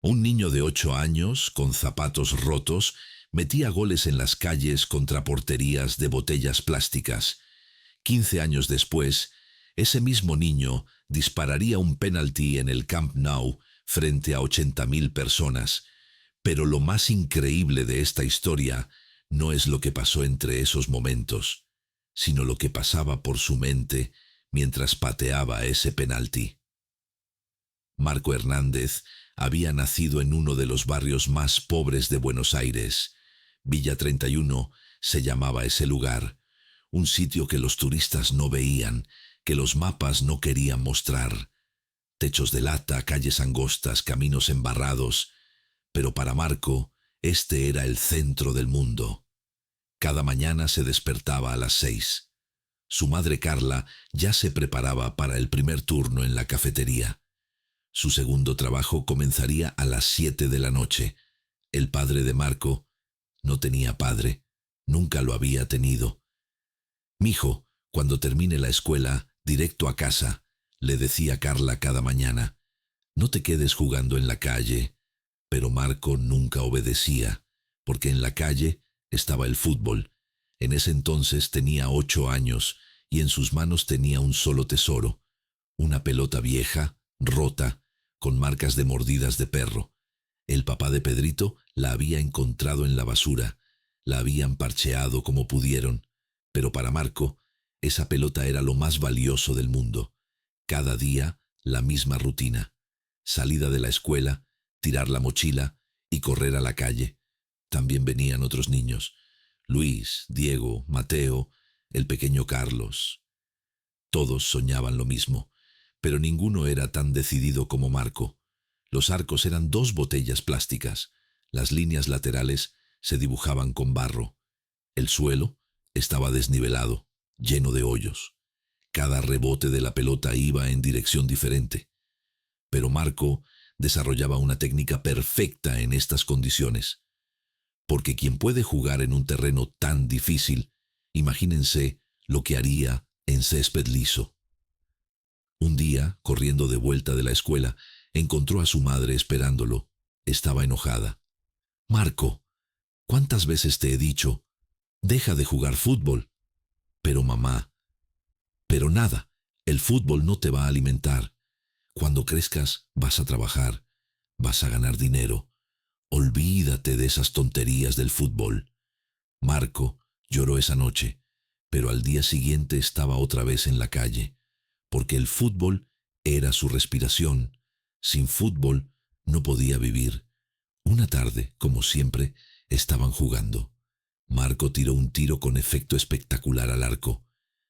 Un niño de 8 años, con zapatos rotos, metía goles en las calles contra porterías de botellas plásticas. 15 años después, ese mismo niño dispararía un penalti en el Camp Nou frente a 80.000 personas. Pero lo más increíble de esta historia no es lo que pasó entre esos momentos, sino lo que pasaba por su mente mientras pateaba ese penalti. Marco Hernández había nacido en uno de los barrios más pobres de Buenos Aires. Villa 31 se llamaba ese lugar, un sitio que los turistas no veían, que los mapas no querían mostrar. Techos de lata, calles angostas, caminos embarrados. Pero para Marco, este era el centro del mundo. Cada mañana se despertaba a las 6. Su madre Carla ya se preparaba para el primer turno en la cafetería. Su segundo trabajo comenzaría a las 7 de la noche. El padre de Marco no tenía padre, nunca lo había tenido. «Mijo, cuando termine la escuela, directo a casa», le decía Carla cada mañana. «No te quedes jugando en la calle». Pero Marco nunca obedecía, porque en la calle estaba el fútbol. En ese entonces tenía 8 años y en sus manos tenía un solo tesoro, una pelota vieja, rota, con marcas de mordidas de perro. El papá de Pedrito la había encontrado en la basura, la habían parcheado como pudieron, pero para Marco esa pelota era lo más valioso del mundo. Cada día la misma rutina: salida de la escuela, tirar la mochila y correr a la calle. También venían otros niños: Luis, Diego, Mateo, el pequeño Carlos. Todos soñaban lo mismo, pero ninguno era tan decidido como Marco. Los arcos eran 2 botellas plásticas. Las líneas laterales se dibujaban con barro. El suelo estaba desnivelado, lleno de hoyos. Cada rebote de la pelota iba en dirección diferente. Pero Marco desarrollaba una técnica perfecta en estas condiciones. Porque quien puede jugar en un terreno tan difícil, imagínense lo que haría en césped liso. Un día, corriendo de vuelta de la escuela, encontró a su madre esperándolo. Estaba enojada. «Marco, ¿cuántas veces te he dicho? Deja de jugar fútbol». «Pero mamá». «Pero nada, el fútbol no te va a alimentar. Cuando crezcas vas a trabajar, vas a ganar dinero. Olvídate de esas tonterías del fútbol». Marco lloró esa noche, pero al día siguiente estaba otra vez en la calle, porque el fútbol era su respiración. Sin fútbol no podía vivir. Una tarde, como siempre, estaban jugando. Marco tiró un tiro con efecto espectacular al arco.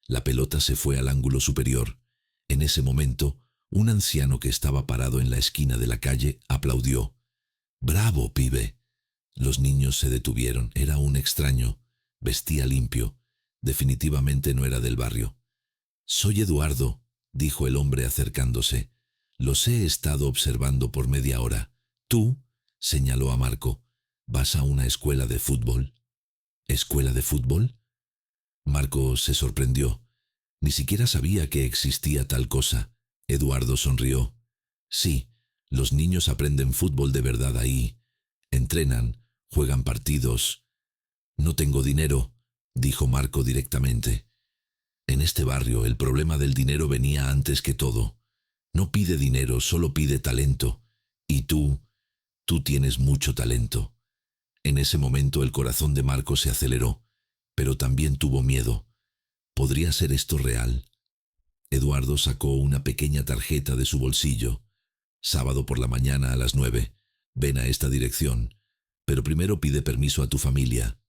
La pelota se fue al ángulo superior. En ese momento, un anciano que estaba parado en la esquina de la calle aplaudió. «¡Bravo, pibe!». Los niños se detuvieron. Era un extraño. Vestía limpio. Definitivamente no era del barrio. «Soy Eduardo», dijo el hombre acercándose. «Los he estado observando por media hora. Tú», señaló a Marco, «vas a una escuela de fútbol». «¿Escuela de fútbol?». Marco se sorprendió. Ni siquiera sabía que existía tal cosa. Eduardo sonrió. «Sí, los niños aprenden fútbol de verdad ahí. Entrenan, juegan partidos». «No tengo dinero», dijo Marco directamente. En este barrio el problema del dinero venía antes que todo. No pide dinero, solo pide talento. Y tú tienes mucho talento. En ese momento el corazón de Marco se aceleró, pero también tuvo miedo. ¿Podría ser esto real? Eduardo sacó una pequeña tarjeta de su bolsillo. «Sábado por la mañana a las 9. Ven a esta dirección, pero primero pide permiso a tu familia».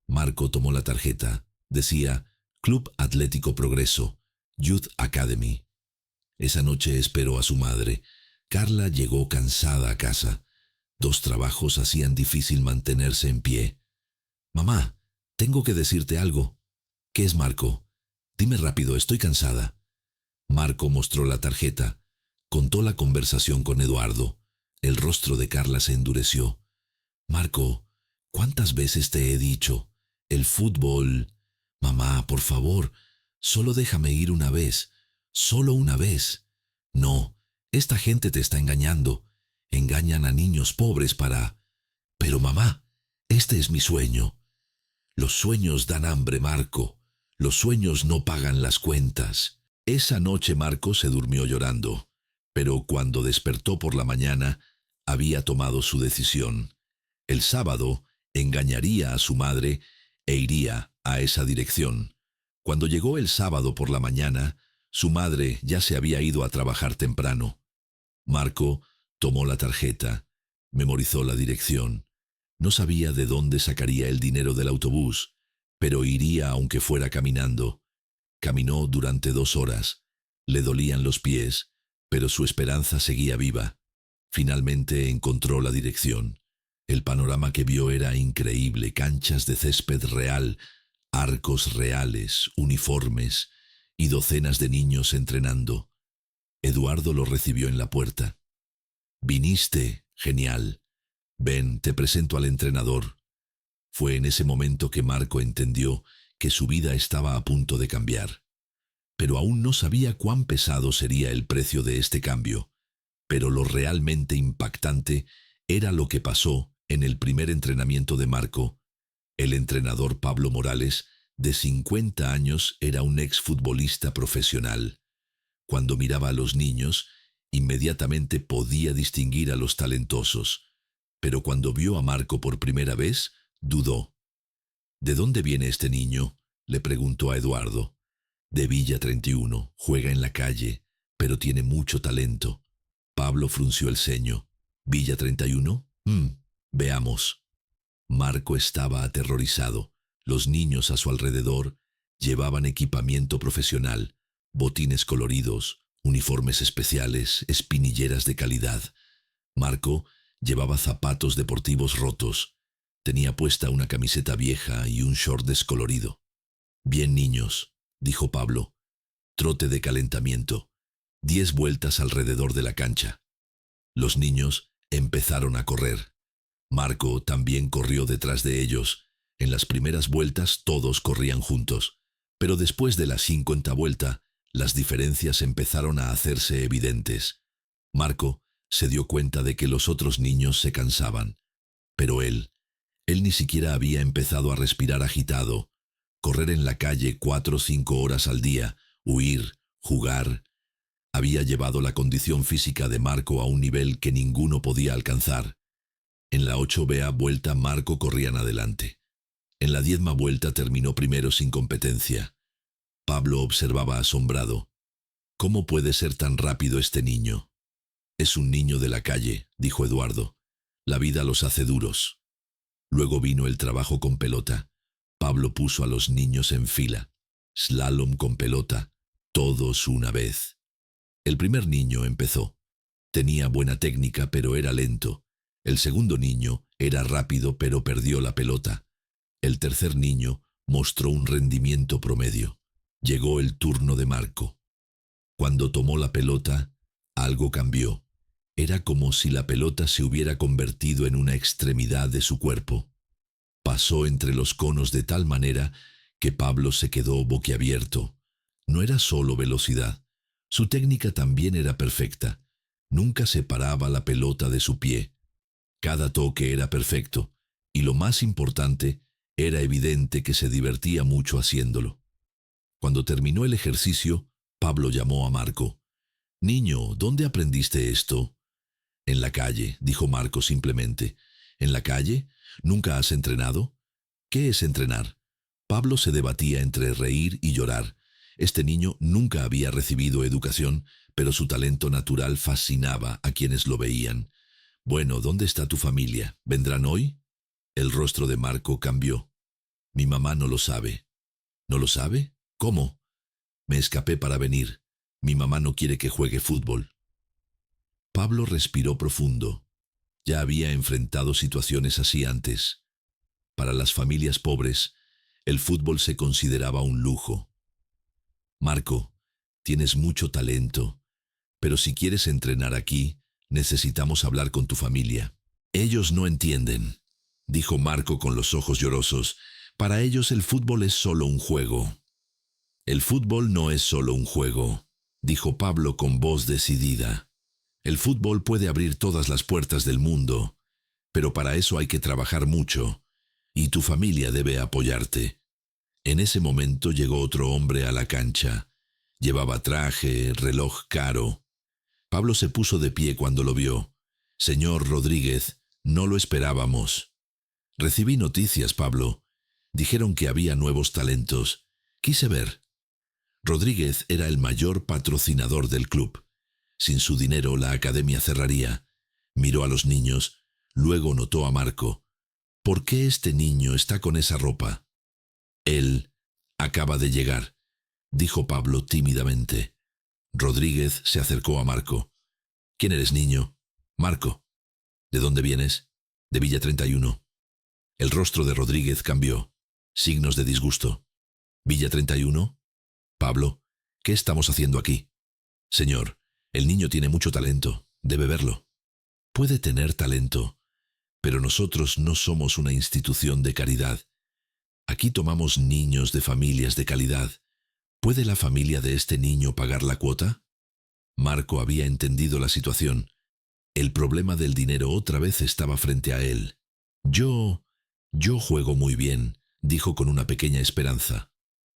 Marco tomó la tarjeta. Decía Club Atlético Progreso, Youth Academy. Esa noche esperó a su madre. Carla llegó cansada a casa. 2 trabajos hacían difícil mantenerse en pie. «Mamá, tengo que decirte algo». «¿Qué es, Marco? Dime rápido, estoy cansada». Marco mostró la tarjeta. Contó la conversación con Eduardo. El rostro de Carla se endureció. «Marco, ¿cuántas veces te he dicho? El fútbol...». «Mamá, por favor, solo déjame ir una vez. Solo una vez». «No, esta gente te está engañando. Engañan a niños pobres para... Pero mamá, este es mi sueño. Los sueños dan hambre, Marco. Los sueños no pagan las cuentas. Esa noche Marco se durmió llorando, pero cuando despertó por la mañana, había tomado su decisión. El sábado engañaría a su madre e iría a esa dirección. Cuando llegó el sábado por la mañana, su madre ya se había ido a trabajar temprano. Marco tomó la tarjeta, memorizó la dirección. No sabía de dónde sacaría el dinero del autobús, pero iría aunque fuera caminando. Caminó durante 2 horas. Le dolían los pies, pero su esperanza seguía viva. Finalmente encontró la dirección. El panorama que vio era increíble: canchas de césped real, arcos reales, uniformes y docenas de niños entrenando. Eduardo lo recibió en la puerta. «Viniste, genial. Ven, te presento al entrenador». Fue en ese momento que Marco entendió que su vida estaba a punto de cambiar. Pero aún no sabía cuán pesado sería el precio de este cambio. Pero lo realmente impactante era lo que pasó en el primer entrenamiento de Marco. El entrenador Pablo Morales, de 50 años, era un exfutbolista profesional. Cuando miraba a los niños, inmediatamente podía distinguir a los talentosos. Pero cuando vio a Marco por primera vez, dudó. «¿De dónde viene este niño?», le preguntó a Eduardo. «De Villa 31, juega en la calle, pero tiene mucho talento». Pablo frunció el ceño. «¿Villa 31? Veamos». Marco estaba aterrorizado. Los niños a su alrededor llevaban equipamiento profesional, botines coloridos, uniformes especiales, espinilleras de calidad. Marco llevaba zapatos deportivos rotos. Tenía puesta una camiseta vieja y un short descolorido. «Bien, niños», dijo Pablo. «Trote de calentamiento. 10 vueltas alrededor de la cancha». Los niños empezaron a correr. Marco también corrió detrás de ellos. En las primeras vueltas todos corrían juntos, pero después de la 50 vuelta, las diferencias empezaron a hacerse evidentes. Marco se dio cuenta de que los otros niños se cansaban, pero él ni siquiera había empezado a respirar agitado. Correr en la calle 4 o 5 horas al día, huir, jugar, había llevado la condición física de Marco a un nivel que ninguno podía alcanzar. En la 8ª vuelta Marco corrían adelante. En la 10ª vuelta terminó primero sin competencia. Pablo observaba asombrado. «¿Cómo puede ser tan rápido este niño?» «Es un niño de la calle», dijo Eduardo. «La vida los hace duros». Luego vino el trabajo con pelota. Pablo puso a los niños en fila. Slalom con pelota, todos una vez. El primer niño empezó. Tenía buena técnica, pero era lento. El segundo niño era rápido, pero perdió la pelota. El tercer niño mostró un rendimiento promedio. Llegó el turno de Marco. Cuando tomó la pelota, algo cambió. Era como si la pelota se hubiera convertido en una extremidad de su cuerpo. Pasó entre los conos de tal manera que Pablo se quedó boquiabierto. No era solo velocidad. Su técnica también era perfecta. Nunca separaba la pelota de su pie. Cada toque era perfecto, y lo más importante, era evidente que se divertía mucho haciéndolo. Cuando terminó el ejercicio, Pablo llamó a Marco. «Niño, ¿dónde aprendiste esto?» «En la calle», dijo Marco simplemente. «¿En la calle? ¿Nunca has entrenado?» «¿Qué es entrenar?» Pablo se debatía entre reír y llorar. Este niño nunca había recibido educación, pero su talento natural fascinaba a quienes lo veían. «Bueno, ¿dónde está tu familia? ¿Vendrán hoy?» El rostro de Marco cambió. «Mi mamá no lo sabe». «¿No lo sabe? ¿Cómo?» «Me escapé para venir. Mi mamá no quiere que juegue fútbol». Pablo respiró profundo. Ya había enfrentado situaciones así antes. Para las familias pobres, el fútbol se consideraba un lujo. «Marco, tienes mucho talento, pero si quieres entrenar aquí, necesitamos hablar con tu familia». «Ellos no entienden», dijo Marco con los ojos llorosos. «Para ellos el fútbol es solo un juego». «El fútbol no es solo un juego», dijo Pablo con voz decidida. El fútbol puede abrir todas las puertas del mundo, pero para eso hay que trabajar mucho, y tu familia debe apoyarte. En ese momento llegó otro hombre a la cancha. Llevaba traje, reloj caro. Pablo se puso de pie cuando lo vio. Señor Rodríguez, no lo esperábamos. Recibí noticias, Pablo. Dijeron que había nuevos talentos. Quise ver. Rodríguez era el mayor patrocinador del club. Sin su dinero la academia cerraría. Miró a los niños, luego notó a Marco. ¿Por qué este niño está con esa ropa? Él acaba de llegar, dijo Pablo tímidamente. Rodríguez se acercó a Marco. ¿Quién eres, niño? Marco. ¿De dónde vienes? De Villa 31. El rostro de Rodríguez cambió. Signos de disgusto. ¿Villa 31? Pablo, ¿qué estamos haciendo aquí? Señor, el niño tiene mucho talento. Debe verlo. Puede tener talento, pero nosotros no somos una institución de caridad. Aquí tomamos niños de familias de calidad. ¿Puede la familia de este niño pagar la cuota? Marco había entendido la situación. El problema del dinero otra vez estaba frente a él. Yo juego muy bien, dijo con una pequeña esperanza.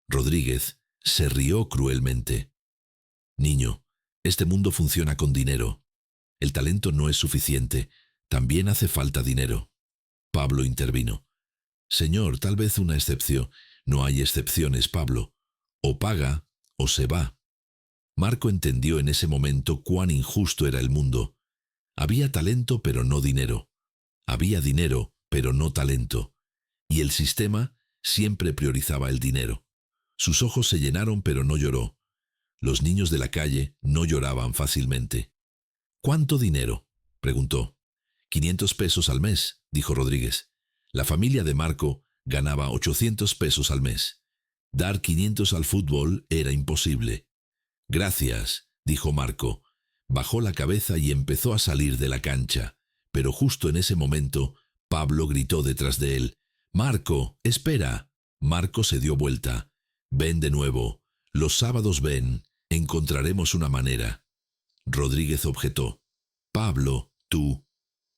Rodríguez se rió cruelmente. Niño, este mundo funciona con dinero. El talento no es suficiente, también hace falta dinero. Pablo intervino. Señor, tal vez una excepción. No hay excepciones, Pablo. O paga o se va. Marco entendió en ese momento cuán injusto era el mundo. Había talento pero no dinero. Había dinero pero no talento. Y el sistema siempre priorizaba el dinero. Sus ojos se llenaron pero no lloró. Los niños de la calle no lloraban fácilmente. ¿Cuánto dinero?, preguntó. 500 pesos al mes, dijo Rodríguez. La familia de Marco ganaba 800 pesos al mes. Dar 500 al fútbol era imposible. Gracias, dijo Marco. Bajó la cabeza y empezó a salir de la cancha. Pero justo en ese momento, Pablo gritó detrás de él. «Marco, espera». Marco se dio vuelta. «Ven de nuevo. Los sábados ven. Encontraremos una manera». Rodríguez objetó. «Pablo, tú».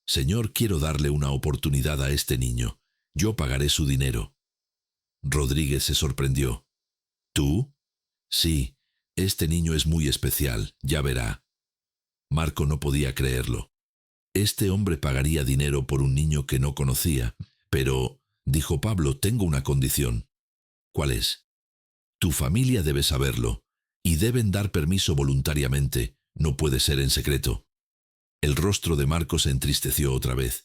«Señor, quiero darle una oportunidad a este niño. Yo pagaré su dinero». Rodríguez se sorprendió. «¿Tú?» «Sí, este niño es muy especial, ya verá». Marco no podía creerlo. Este hombre pagaría dinero por un niño que no conocía. «Pero», dijo Pablo, «tengo una condición». «¿Cuál es?» «Tu familia debe saberlo, y deben dar permiso voluntariamente. No puede ser en secreto». El rostro de Marco se entristeció otra vez.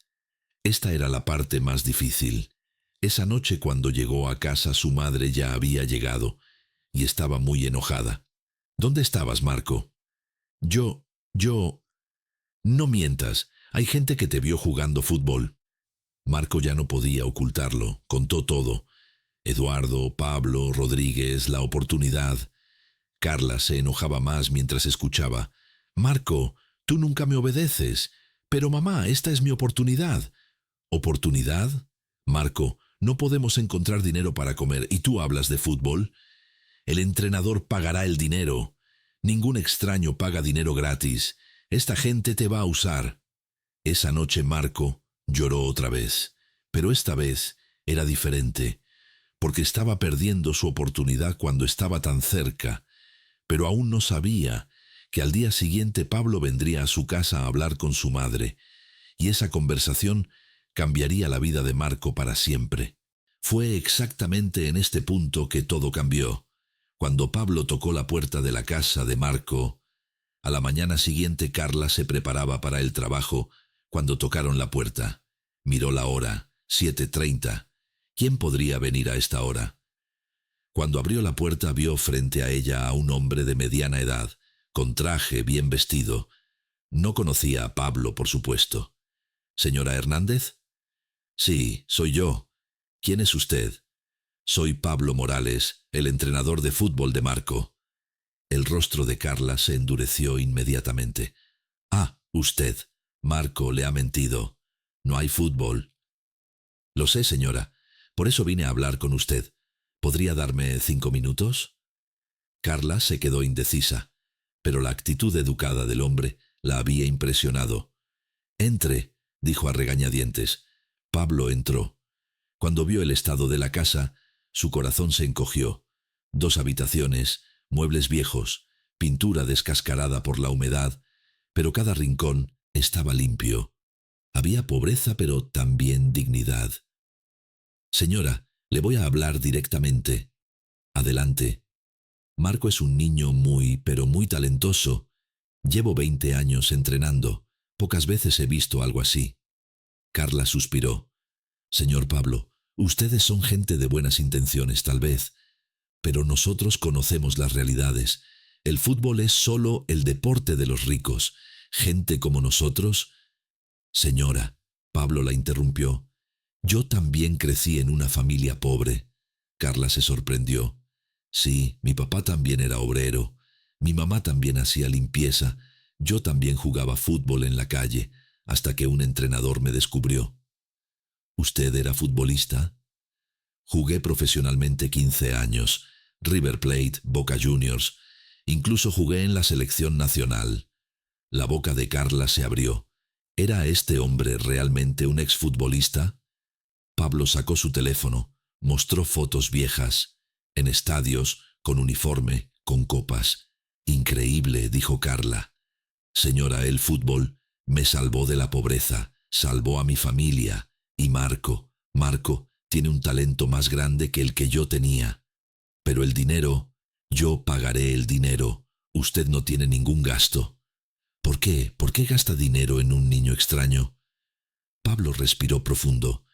Esta era la parte más difícil. Esa noche cuando llegó a casa su madre ya había llegado, y estaba muy enojada. «¿Dónde estabas, Marco?» Yo... No mientas, hay gente que te vio jugando fútbol». Marco ya no podía ocultarlo, contó todo. Eduardo, Pablo, Rodríguez, la oportunidad. Carla se enojaba más mientras escuchaba. «Marco, tú nunca me obedeces. Pero mamá, esta es mi oportunidad». «¿Oportunidad? Marco, no podemos encontrar dinero para comer y tú hablas de fútbol. El entrenador pagará el dinero. Ningún extraño paga dinero gratis. Esta gente te va a usar». Esa noche Marco lloró otra vez, pero esta vez era diferente, porque estaba perdiendo su oportunidad cuando estaba tan cerca, pero aún no sabía que al día siguiente Pablo vendría a su casa a hablar con su madre, y esa conversación cambiaría la vida de Marco para siempre. Fue exactamente en este punto que todo cambió. Cuando Pablo tocó la puerta de la casa de Marco, a la mañana siguiente Carla se preparaba para el trabajo cuando tocaron la puerta. Miró la hora, 7:30. ¿Quién podría venir a esta hora? Cuando abrió la puerta vio frente a ella a un hombre de mediana edad, con traje bien vestido. No conocía a Pablo, por supuesto. «¿Señora Hernández?» «Sí, soy yo. ¿Quién es usted?» «Soy Pablo Morales, el entrenador de fútbol de Marco». El rostro de Carla se endureció inmediatamente. «Ah, usted. Marco le ha mentido. No hay fútbol». «Lo sé, señora. Por eso vine a hablar con usted. ¿Podría darme 5 minutos?» Carla se quedó indecisa, pero la actitud educada del hombre La había impresionado. «Entre», dijo a regañadientes. Pablo entró. Cuando vio el estado de la casa, su corazón se encogió. 2 habitaciones, muebles viejos, pintura descascarada por la humedad, pero cada rincón estaba limpio. Había pobreza, pero también dignidad. «Señora, le voy a hablar directamente». «Adelante». «Marco es un niño muy, pero muy talentoso. Llevo 20 años entrenando. Pocas veces he visto algo así». Carla suspiró. «Señor Pablo, ustedes son gente de buenas intenciones, tal vez, pero nosotros conocemos las realidades. El fútbol es solo el deporte de los ricos. Gente como nosotros». «Señora», Pablo la interrumpió, «yo también crecí en una familia pobre». Carla se sorprendió. «Sí, mi papá también era obrero. Mi mamá también hacía limpieza. Yo también jugaba fútbol en la calle, hasta que un entrenador me descubrió». «¿Usted era futbolista?» «Jugué profesionalmente 15 años. River Plate, Boca Juniors. Incluso jugué en la selección nacional». La boca de Carla se abrió. ¿Era este hombre realmente un exfutbolista? Pablo sacó su teléfono, mostró fotos viejas, en estadios, con uniforme, con copas. «Increíble», dijo Carla. «Señora, el fútbol me salvó de la pobreza, salvó a mi familia. Y Marco tiene un talento más grande que el que yo tenía. Pero el dinero, yo pagaré el dinero. Usted no tiene ningún gasto». «¿Por qué? ¿Por qué gasta dinero en un niño extraño?» Pablo respiró profundo.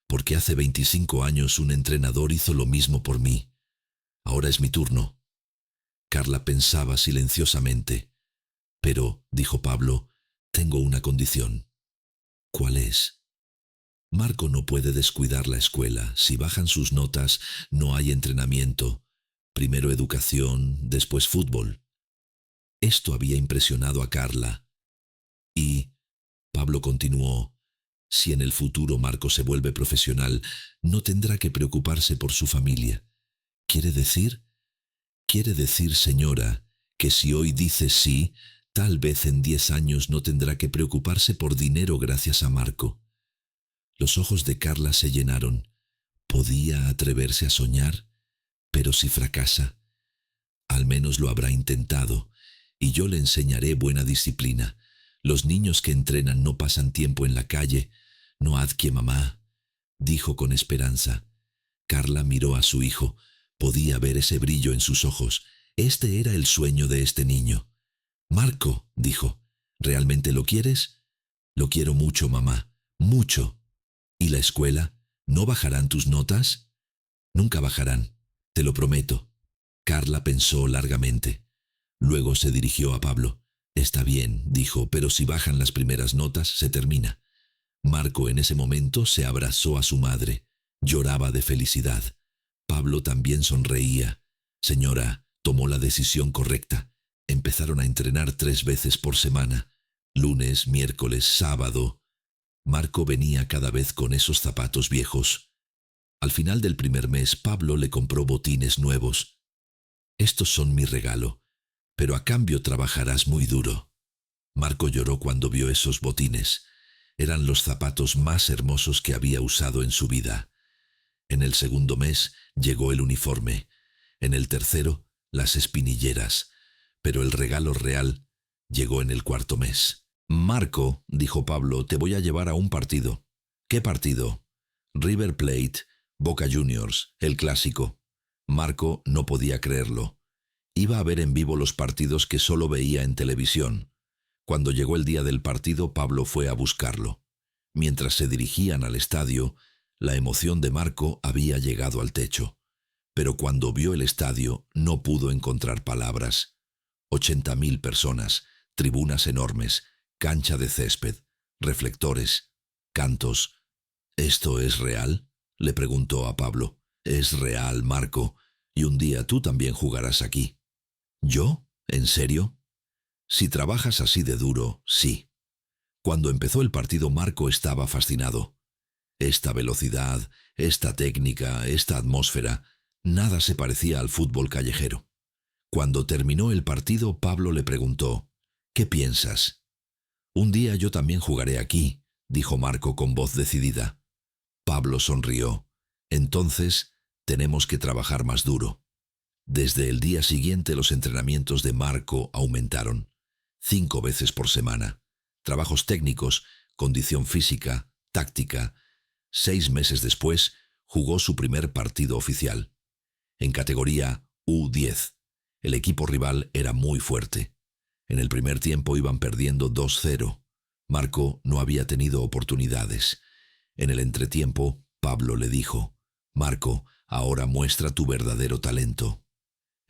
«Porque hace 25 años un entrenador hizo lo mismo por mí. Ahora es mi turno». Carla pensaba silenciosamente. «Pero», dijo Pablo, «tengo una condición». «¿Cuál es?» «Marco no puede descuidar la escuela. Si bajan sus notas, no hay entrenamiento. Primero educación, después fútbol». Esto había impresionado a Carla. «Y», Pablo continuó, «si en el futuro Marco se vuelve profesional, no tendrá que preocuparse por su familia. ¿Quiere decir? Quiere decir, señora, que si hoy dice sí, tal vez en 10 años no tendrá que preocuparse por dinero gracias a Marco». Los ojos de Carla se llenaron. ¿Podía atreverse a soñar? Pero si fracasa, al menos lo habrá intentado, y yo le enseñaré buena disciplina. Los niños que entrenan no pasan tiempo en la calle. «No adquie mamá», dijo con esperanza. Carla miró a su hijo. Podía ver ese brillo en sus ojos. Este era el sueño de este niño. «Marco», dijo, «¿realmente lo quieres?» «Lo quiero mucho, mamá, mucho». «¿Y la escuela? ¿No bajarán tus notas?» «Nunca bajarán, te lo prometo». Carla pensó largamente. Luego se dirigió a Pablo. «Está bien», dijo, «pero si bajan las primeras notas, se termina». Marco en ese momento se abrazó a su madre. Lloraba de felicidad. Pablo también sonreía. «Señora, tomó la decisión correcta. Empezaron a entrenar 3 veces por semana. Lunes, miércoles, sábado». Marco venía cada vez con esos zapatos viejos. Al final del primer mes, Pablo le compró botines nuevos. «Estos son mi regalo, pero a cambio trabajarás muy duro». Marco lloró cuando vio esos botines. Eran los zapatos más hermosos que había usado en su vida. En el segundo mes llegó el uniforme. En el tercero, las espinilleras. Pero el regalo real llegó en el 4.º mes. «Marco», dijo Pablo, «te voy a llevar a un partido». «¿Qué partido?» «River Plate, Boca Juniors, el clásico». Marco no podía creerlo. Iba a ver en vivo los partidos que solo veía en televisión. Cuando llegó el día del partido, Pablo fue a buscarlo. Mientras se dirigían al estadio, la emoción de Marco había llegado al techo. Pero cuando vio el estadio, no pudo encontrar palabras. 80.000 personas, tribunas enormes, cancha de césped, reflectores, cantos. «¿Esto es real?», le preguntó a Pablo. «Es real, Marco, y un día tú también jugarás aquí». «¿Yo? ¿En serio?» «Si trabajas así de duro, sí». Cuando empezó el partido, Marco estaba fascinado. Esta velocidad, esta técnica, esta atmósfera, nada se parecía al fútbol callejero. Cuando terminó el partido, Pablo le preguntó: «¿Qué piensas?». Un día yo también jugaré aquí, dijo Marco con voz decidida. Pablo sonrió. Entonces, tenemos que trabajar más duro. Desde el día siguiente los entrenamientos de Marco aumentaron. 5 veces por semana. Trabajos técnicos, condición física, táctica. 6 meses después, jugó su primer partido oficial. En categoría U10. El equipo rival era muy fuerte. En el primer tiempo iban perdiendo 2-0. Marco no había tenido oportunidades. En el entretiempo, Pablo le dijo: «Marco, ahora muestra tu verdadero talento».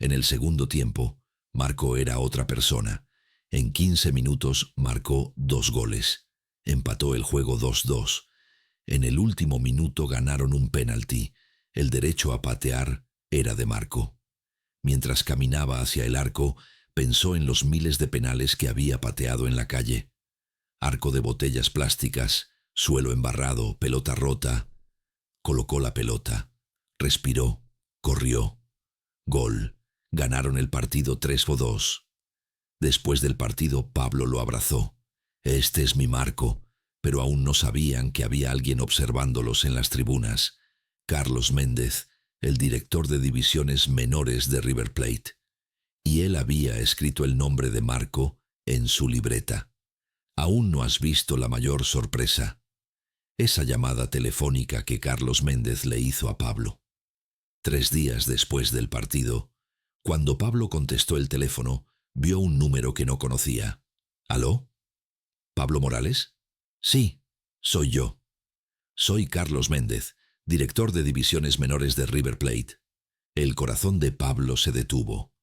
En el segundo tiempo, Marco era otra persona. En 15 minutos marcó 2 goles. Empató el juego 2-2. En el último minuto ganaron un penalti. El derecho a patear era de Marco. Mientras caminaba hacia el arco, pensó en los miles de penales que había pateado en la calle. Arco de botellas plásticas, suelo embarrado, pelota rota. Colocó la pelota. Respiró. Corrió. Gol. Ganaron el partido 3-2. Después del partido, Pablo lo abrazó. «Este es mi Marco», pero aún no sabían que había alguien observándolos en las tribunas. Carlos Méndez, el director de divisiones menores de River Plate. Y él había escrito el nombre de Marco en su libreta. Aún no has visto la mayor sorpresa. Esa llamada telefónica que Carlos Méndez le hizo a Pablo. 3 días después del partido, cuando Pablo contestó el teléfono, vio un número que no conocía. «¿Aló? ¿Pablo Morales?» «Sí, soy yo. Soy Carlos Méndez, director de divisiones menores de River Plate». El corazón de Pablo se detuvo.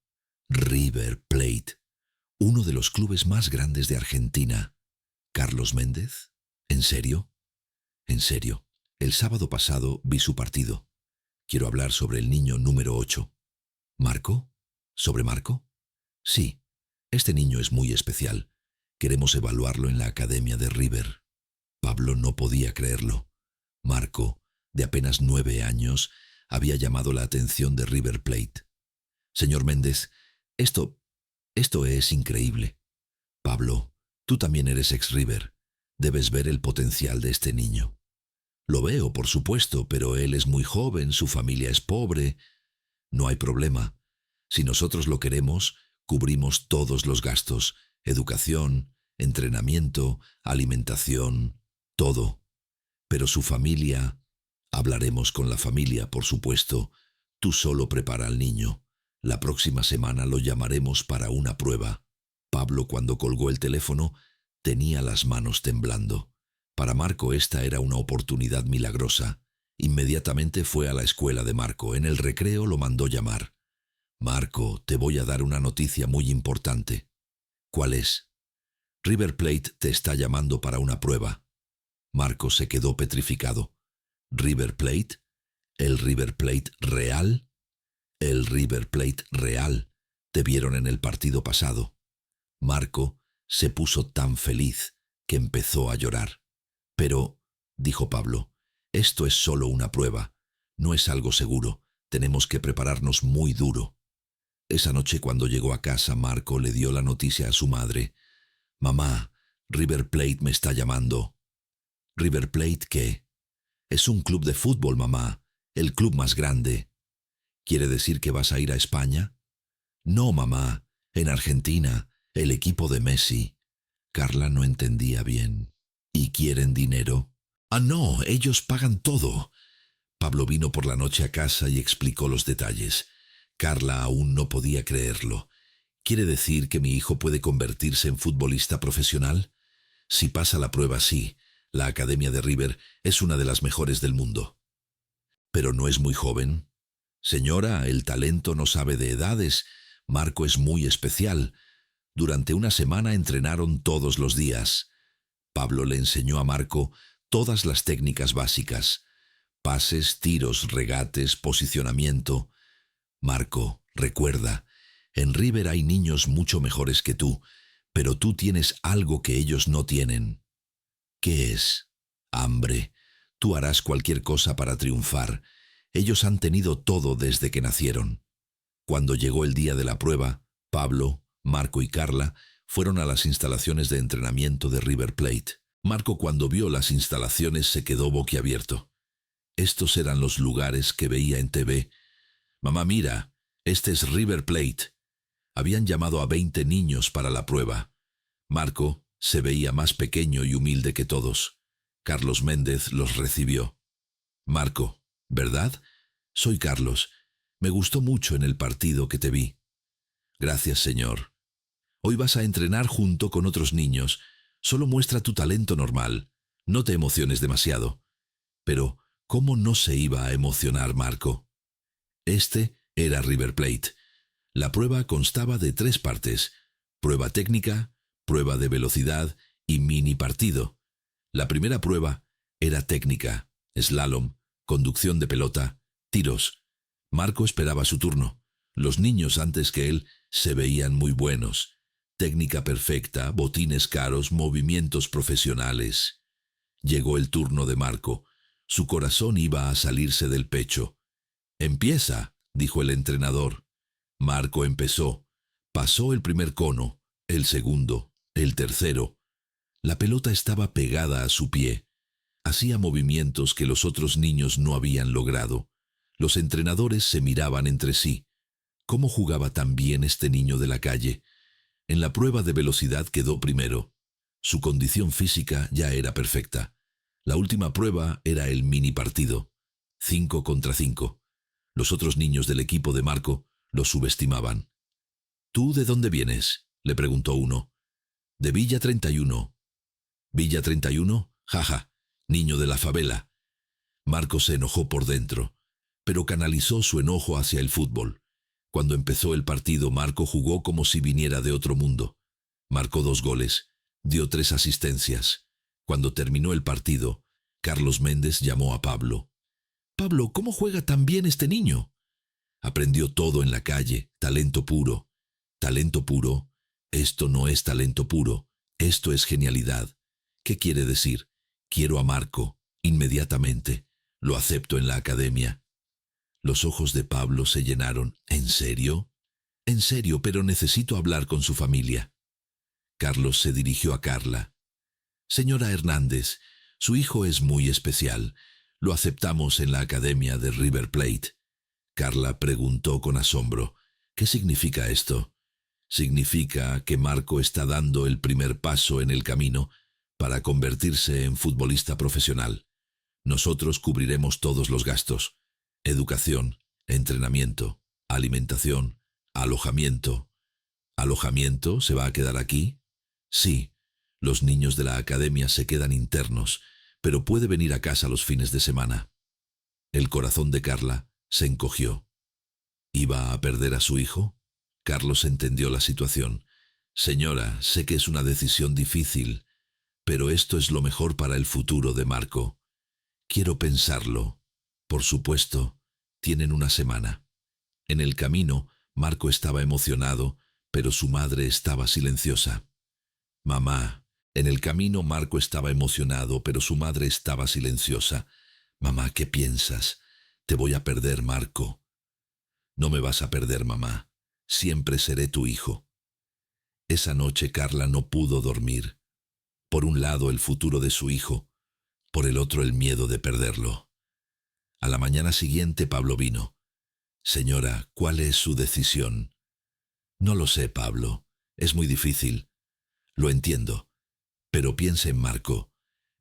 River Plate, uno de los clubes más grandes de Argentina. ¿Carlos Méndez? ¿En serio? En serio. El sábado pasado vi su partido. Quiero hablar sobre el niño número 8. ¿Marco? ¿Sobre Marco? Sí. Este niño es muy especial. Queremos evaluarlo en la academia de River. Pablo no podía creerlo. Marco, de apenas 9 años, había llamado la atención de River Plate. «Señor Méndez, esto es increíble. Pablo, tú también eres ex-River. Debes ver el potencial de este niño». «Lo veo, por supuesto, pero él es muy joven, su familia es pobre». «No hay problema. Si nosotros lo queremos, cubrimos todos los gastos, educación, entrenamiento, alimentación, todo. Pero su familia, hablaremos con la familia, por supuesto. Tú solo prepara al niño. La próxima semana lo llamaremos para una prueba». Pablo, cuando colgó el teléfono, tenía las manos temblando. Para Marco esta era una oportunidad milagrosa. Inmediatamente fue a la escuela de Marco. En el recreo lo mandó llamar. «Marco, te voy a dar una noticia muy importante». «¿Cuál es?» «River Plate te está llamando para una prueba». Marco se quedó petrificado. «¿River Plate? ¿El River Plate real?» «El River Plate real. Te vieron en el partido pasado». Marco se puso tan feliz que empezó a llorar. «Pero», dijo Pablo, «esto es solo una prueba. No es algo seguro. Tenemos que prepararnos muy duro». Esa noche, cuando llegó a casa, Marco le dio la noticia a su madre. «Mamá, River Plate me está llamando». «¿River Plate qué?» «Es un club de fútbol, mamá. El club más grande». «¿Quiere decir que vas a ir a España?» «No, mamá. En Argentina. El equipo de Messi». Carla no entendía bien. «¿Y quieren dinero?» «Ah, no, ellos pagan todo». Pablo vino por la noche a casa y explicó los detalles. Carla aún no podía creerlo. «¿Quiere decir que mi hijo puede convertirse en futbolista profesional?» «Si pasa la prueba, sí. La academia de River es una de las mejores del mundo». «¿Pero no es muy joven?» «Señora, el talento no sabe de edades. Marco es muy especial. Durante una semana entrenaron todos los días». Pablo le enseñó a Marco todas las técnicas básicas: pases, tiros, regates, posicionamiento. «Marco, recuerda, en River hay niños mucho mejores que tú, pero tú tienes algo que ellos no tienen». «¿Qué es?» «Hambre. Tú harás cualquier cosa para triunfar. Ellos han tenido todo desde que nacieron». Cuando llegó el día de la prueba, Pablo, Marco y Carla fueron a las instalaciones de entrenamiento de River Plate. Marco, cuando vio las instalaciones, se quedó boquiabierto. Estos eran los lugares que veía en TV. «Mamá, mira, este es River Plate». Habían llamado a 20 niños para la prueba. Marco se veía más pequeño y humilde que todos. Carlos Méndez los recibió. «Marco, ¿verdad? Soy Carlos. Me gustó mucho en el partido que te vi». «Gracias, señor. Hoy vas a entrenar junto con otros niños. Solo muestra tu talento normal. No te emociones demasiado». Pero, ¿cómo no se iba a emocionar Marco? Este era River Plate. La prueba constaba de 3 partes: prueba técnica, prueba de velocidad y mini partido. La primera prueba era técnica, slalom, conducción de pelota, tiros. Marco esperaba su turno. Los niños antes que él se veían muy buenos. Técnica perfecta, botines caros, movimientos profesionales. Llegó el turno de Marco. Su corazón iba a salirse del pecho. «Empieza», dijo el entrenador. Marco empezó. Pasó el primer cono, el segundo, el tercero. La pelota estaba pegada a su pie. Hacía movimientos que los otros niños no habían logrado. Los entrenadores se miraban entre sí. ¿Cómo jugaba tan bien este niño de la calle? En la prueba de velocidad quedó primero. Su condición física ya era perfecta. La última prueba era el mini partido. 5 contra 5. Los otros niños del equipo de Marco lo subestimaban. «¿Tú de dónde vienes?», le preguntó uno. «De Villa 31». «¿Villa 31? Jaja, niño de la favela». Marco se enojó por dentro, pero canalizó su enojo hacia el fútbol. Cuando empezó el partido, Marco jugó como si viniera de otro mundo. Marcó 2 goles, dio 3 asistencias. Cuando terminó el partido, Carlos Méndez llamó a Pablo. «Pablo, ¿cómo juega tan bien este niño?». «Aprendió todo en la calle, talento puro». «¿Talento puro? Esto no es talento puro, esto es genialidad». «¿Qué quiere decir?». «Quiero a Marco, inmediatamente. Lo acepto en la academia». Los ojos de Pablo se llenaron. «¿En serio?». «En serio, pero necesito hablar con su familia». Carlos se dirigió a Carla. «Señora Hernández, su hijo es muy especial. Lo aceptamos en la academia de River Plate». Carla preguntó con asombro. «¿Qué significa esto?». «Significa que Marco está dando el primer paso en el camino para convertirse en futbolista profesional. Nosotros cubriremos todos los gastos: educación, entrenamiento, alimentación, alojamiento». «¿Alojamiento? ¿Se va a quedar aquí?». «Sí, los niños de la academia se quedan internos, pero puede venir a casa los fines de semana». El corazón de Carla se encogió. ¿Iba a perder a su hijo? Carlos entendió la situación. «Señora, sé que es una decisión difícil, pero esto es lo mejor para el futuro de Marco. Quiero pensarlo». «Por supuesto, tienen una semana». En el camino, Marco estaba emocionado, pero su madre estaba silenciosa. «Mamá». En el camino, Marco estaba emocionado, pero su madre estaba silenciosa. «Mamá, ¿qué piensas? Te voy a perder, Marco». «No me vas a perder, mamá. Siempre seré tu hijo». Esa noche Carla no pudo dormir. Por un lado el futuro de su hijo, por el otro el miedo de perderlo. A la mañana siguiente Pablo vino. «Señora, ¿cuál es su decisión?». «No lo sé, Pablo. Es muy difícil». «Lo entiendo. Pero piense en Marco.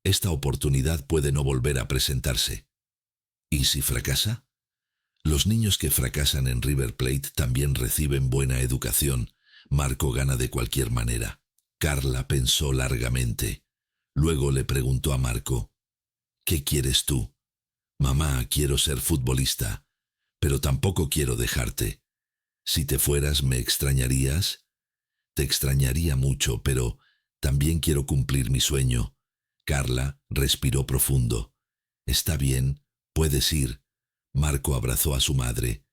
Esta oportunidad puede no volver a presentarse». «¿Y si fracasa?». «Los niños que fracasan en River Plate también reciben buena educación. Marco gana de cualquier manera». Carla pensó largamente. Luego le preguntó a Marco: «¿Qué quieres tú?». «Mamá, quiero ser futbolista, pero tampoco quiero dejarte. Si te fueras, ¿me extrañarías?». «Te extrañaría mucho, pero también quiero cumplir mi sueño». Carla respiró profundo. «Está bien, puedes ir». Marco abrazó a su madre.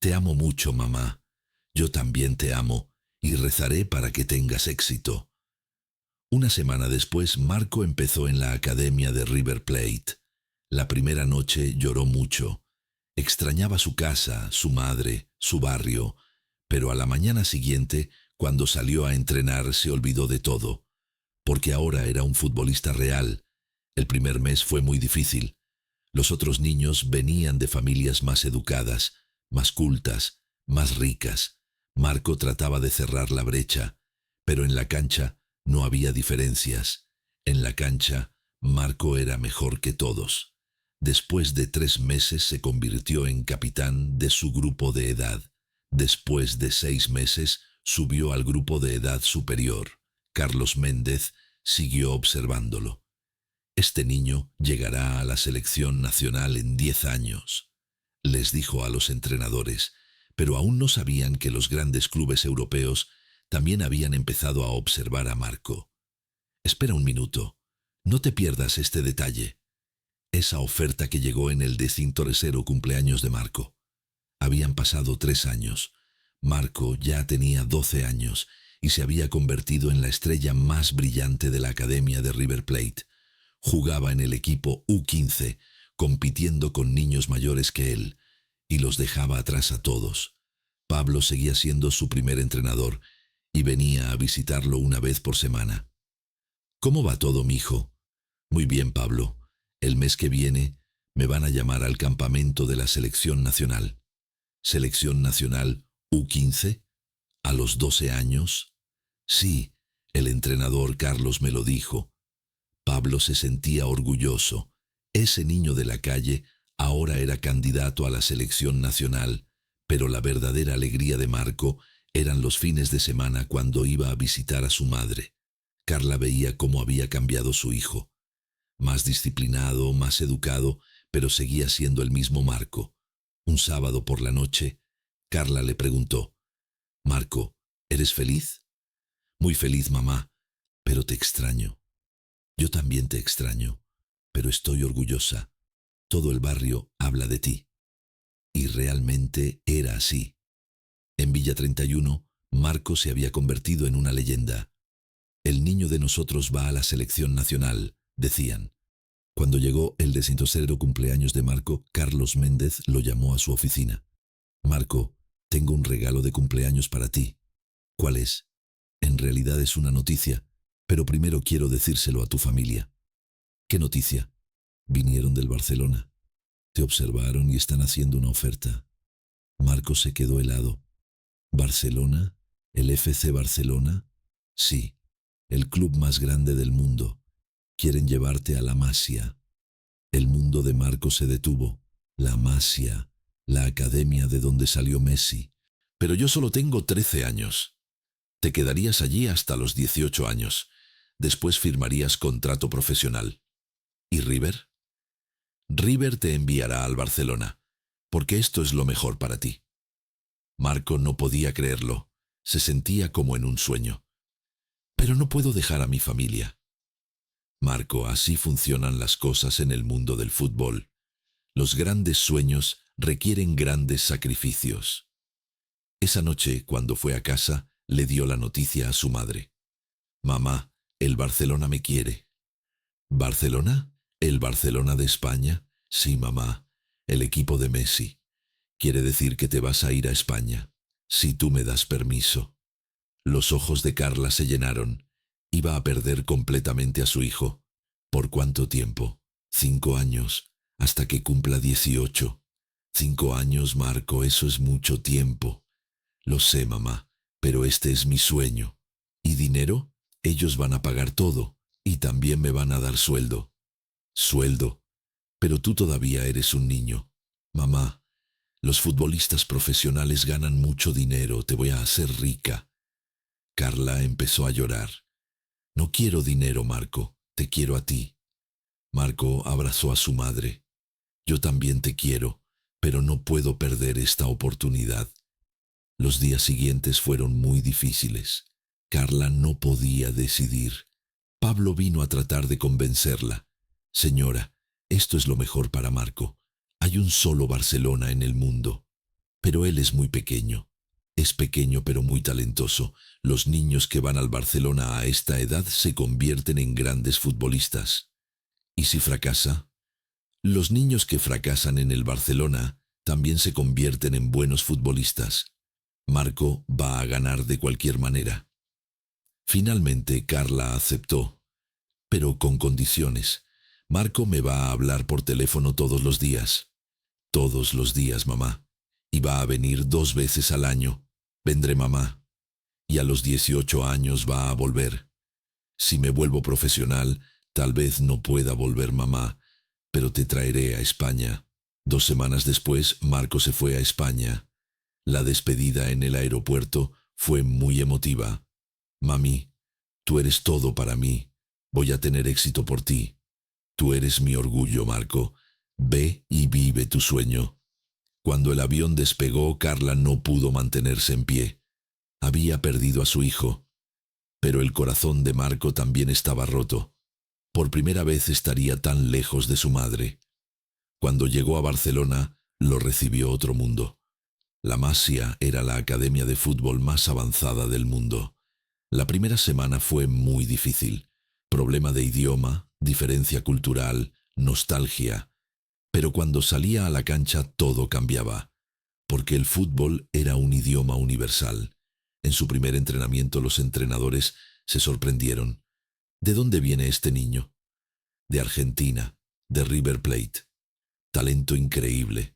«Te amo mucho, mamá. Yo también te amo, y rezaré para que tengas éxito». Una semana después, Marco empezó en la academia de River Plate. La primera noche lloró mucho. Extrañaba su casa, su madre, su barrio, pero a la mañana siguiente Cuando salió a entrenar se olvidó de todo, porque ahora era un futbolista real. El primer mes fue muy difícil. Los otros niños venían de familias más educadas, más cultas, más ricas. Marco trataba de cerrar la brecha, pero en la cancha no había diferencias. En la cancha, Marco era mejor que todos. Después de 3 meses se convirtió en capitán de su grupo de edad. Después de 6 meses subió al grupo de edad superior. Carlos Méndez siguió observándolo. Este niño llegará a la selección nacional en 10 años, les dijo a los entrenadores, pero aún no sabían que los grandes clubes europeos también habían empezado a observar a Marco. Espera un minuto, no te pierdas este detalle. Esa oferta que llegó en el 13º cumpleaños de Marco. Habían pasado 3 años. Marco ya tenía 12 años y se había convertido en la estrella más brillante de la academia de River Plate. Jugaba en el equipo U15, compitiendo con niños mayores que él, y los dejaba atrás a todos. Pablo seguía siendo su primer entrenador y venía a visitarlo una vez por semana. ¿Cómo va todo, mijo? Muy bien, Pablo. El mes que viene me van a llamar al campamento de la selección nacional. ¿Selección nacional U15? ¿A los 12 años? Sí, el entrenador Carlos me lo dijo. Pablo se sentía orgulloso. Ese niño de la calle ahora era candidato a la selección nacional, pero la verdadera alegría de Marco eran los fines de semana cuando iba a visitar a su madre. Carla veía cómo había cambiado su hijo. Más disciplinado, más educado, pero seguía siendo el mismo Marco. Un sábado por la noche, Carla le preguntó: «Marco, ¿eres feliz?» «Muy feliz, mamá, pero te extraño». «Yo también te extraño, pero estoy orgullosa. Todo el barrio habla de ti». Y realmente era así. En Villa 31, Marco se había convertido en una leyenda. «El niño de nosotros va a la selección nacional», decían. Cuando llegó el 13º cumpleaños de Marco, Carlos Méndez lo llamó a su oficina. «Marco, tengo un regalo de cumpleaños para ti». «¿Cuál es?» «En realidad es una noticia, pero primero quiero decírselo a tu familia». «¿Qué noticia?» «Vinieron del Barcelona. Te observaron y están haciendo una oferta». Marco se quedó helado. «¿Barcelona? ¿El FC Barcelona?» «Sí, el club más grande del mundo. Quieren llevarte a la Masia». El mundo de Marco se detuvo. La Masia, la academia de donde salió Messi. «Pero yo solo tengo 13 años. Te quedarías allí hasta los 18 años. Después firmarías contrato profesional». «¿Y River?» «River te enviará al Barcelona, porque esto es lo mejor para ti». Marco no podía creerlo. Se sentía como en un sueño. «Pero no puedo dejar a mi familia». «Marco, así funcionan las cosas en el mundo del fútbol. Los grandes sueños requieren grandes sacrificios». Esa noche, cuando fue a casa, le dio la noticia a su madre. «Mamá, el Barcelona me quiere». «¿Barcelona? ¿El Barcelona de España?» «Sí, mamá, el equipo de Messi. Quiere decir que te vas a ir a España, si tú me das permiso». Los ojos de Carla se llenaron. Iba a perder completamente a su hijo. ¿Por cuánto tiempo? 5 años, hasta que cumpla 18. 5 años, Marco, eso es mucho tiempo. Lo sé, mamá, pero este es mi sueño. ¿Y dinero? Ellos van a pagar todo, y también me van a dar sueldo. ¿Sueldo? Pero tú todavía eres un niño. Mamá, los futbolistas profesionales ganan mucho dinero, te voy a hacer rica. Carla empezó a llorar. «No quiero dinero, Marco, te quiero a ti». Marco abrazó a su madre. «Yo también te quiero, pero no puedo perder esta oportunidad». Los días siguientes fueron muy difíciles. Carla no podía decidir. Pablo vino a tratar de convencerla. «Señora, esto es lo mejor para Marco. Hay un solo Barcelona en el mundo. Pero él es muy pequeño. Es pequeño pero muy talentoso. Los niños que van al Barcelona a esta edad se convierten en grandes futbolistas». «¿Y si fracasa?» «Los niños que fracasan en el Barcelona también se convierten en buenos futbolistas». Marco va a ganar de cualquier manera. Finalmente Carla aceptó, pero con condiciones. Marco me va a hablar por teléfono todos los días. Todos los días, mamá. Y va a venir 2 veces al año. Vendré, mamá. Y a los 18 años va a volver. Si me vuelvo profesional, tal vez no pueda volver, mamá, pero te traeré a España. 2 semanas después, Marco se fue a España. La despedida en el aeropuerto fue muy emotiva. Mami, tú eres todo para mí. Voy a tener éxito por ti. Tú eres mi orgullo, Marco. Ve y vive tu sueño. Cuando el avión despegó, Carla no pudo mantenerse en pie. Había perdido a su hijo. Pero el corazón de Marco también estaba roto. Por primera vez estaría tan lejos de su madre. Cuando llegó a Barcelona, lo recibió otro mundo. La Masia era la academia de fútbol más avanzada del mundo. La primera semana fue muy difícil. Problema de idioma, diferencia cultural, nostalgia. Pero cuando salía a la cancha todo cambiaba, porque el fútbol era un idioma universal. En su primer entrenamiento los entrenadores se sorprendieron. ¿De dónde viene este niño? De Argentina, de River Plate. Talento increíble.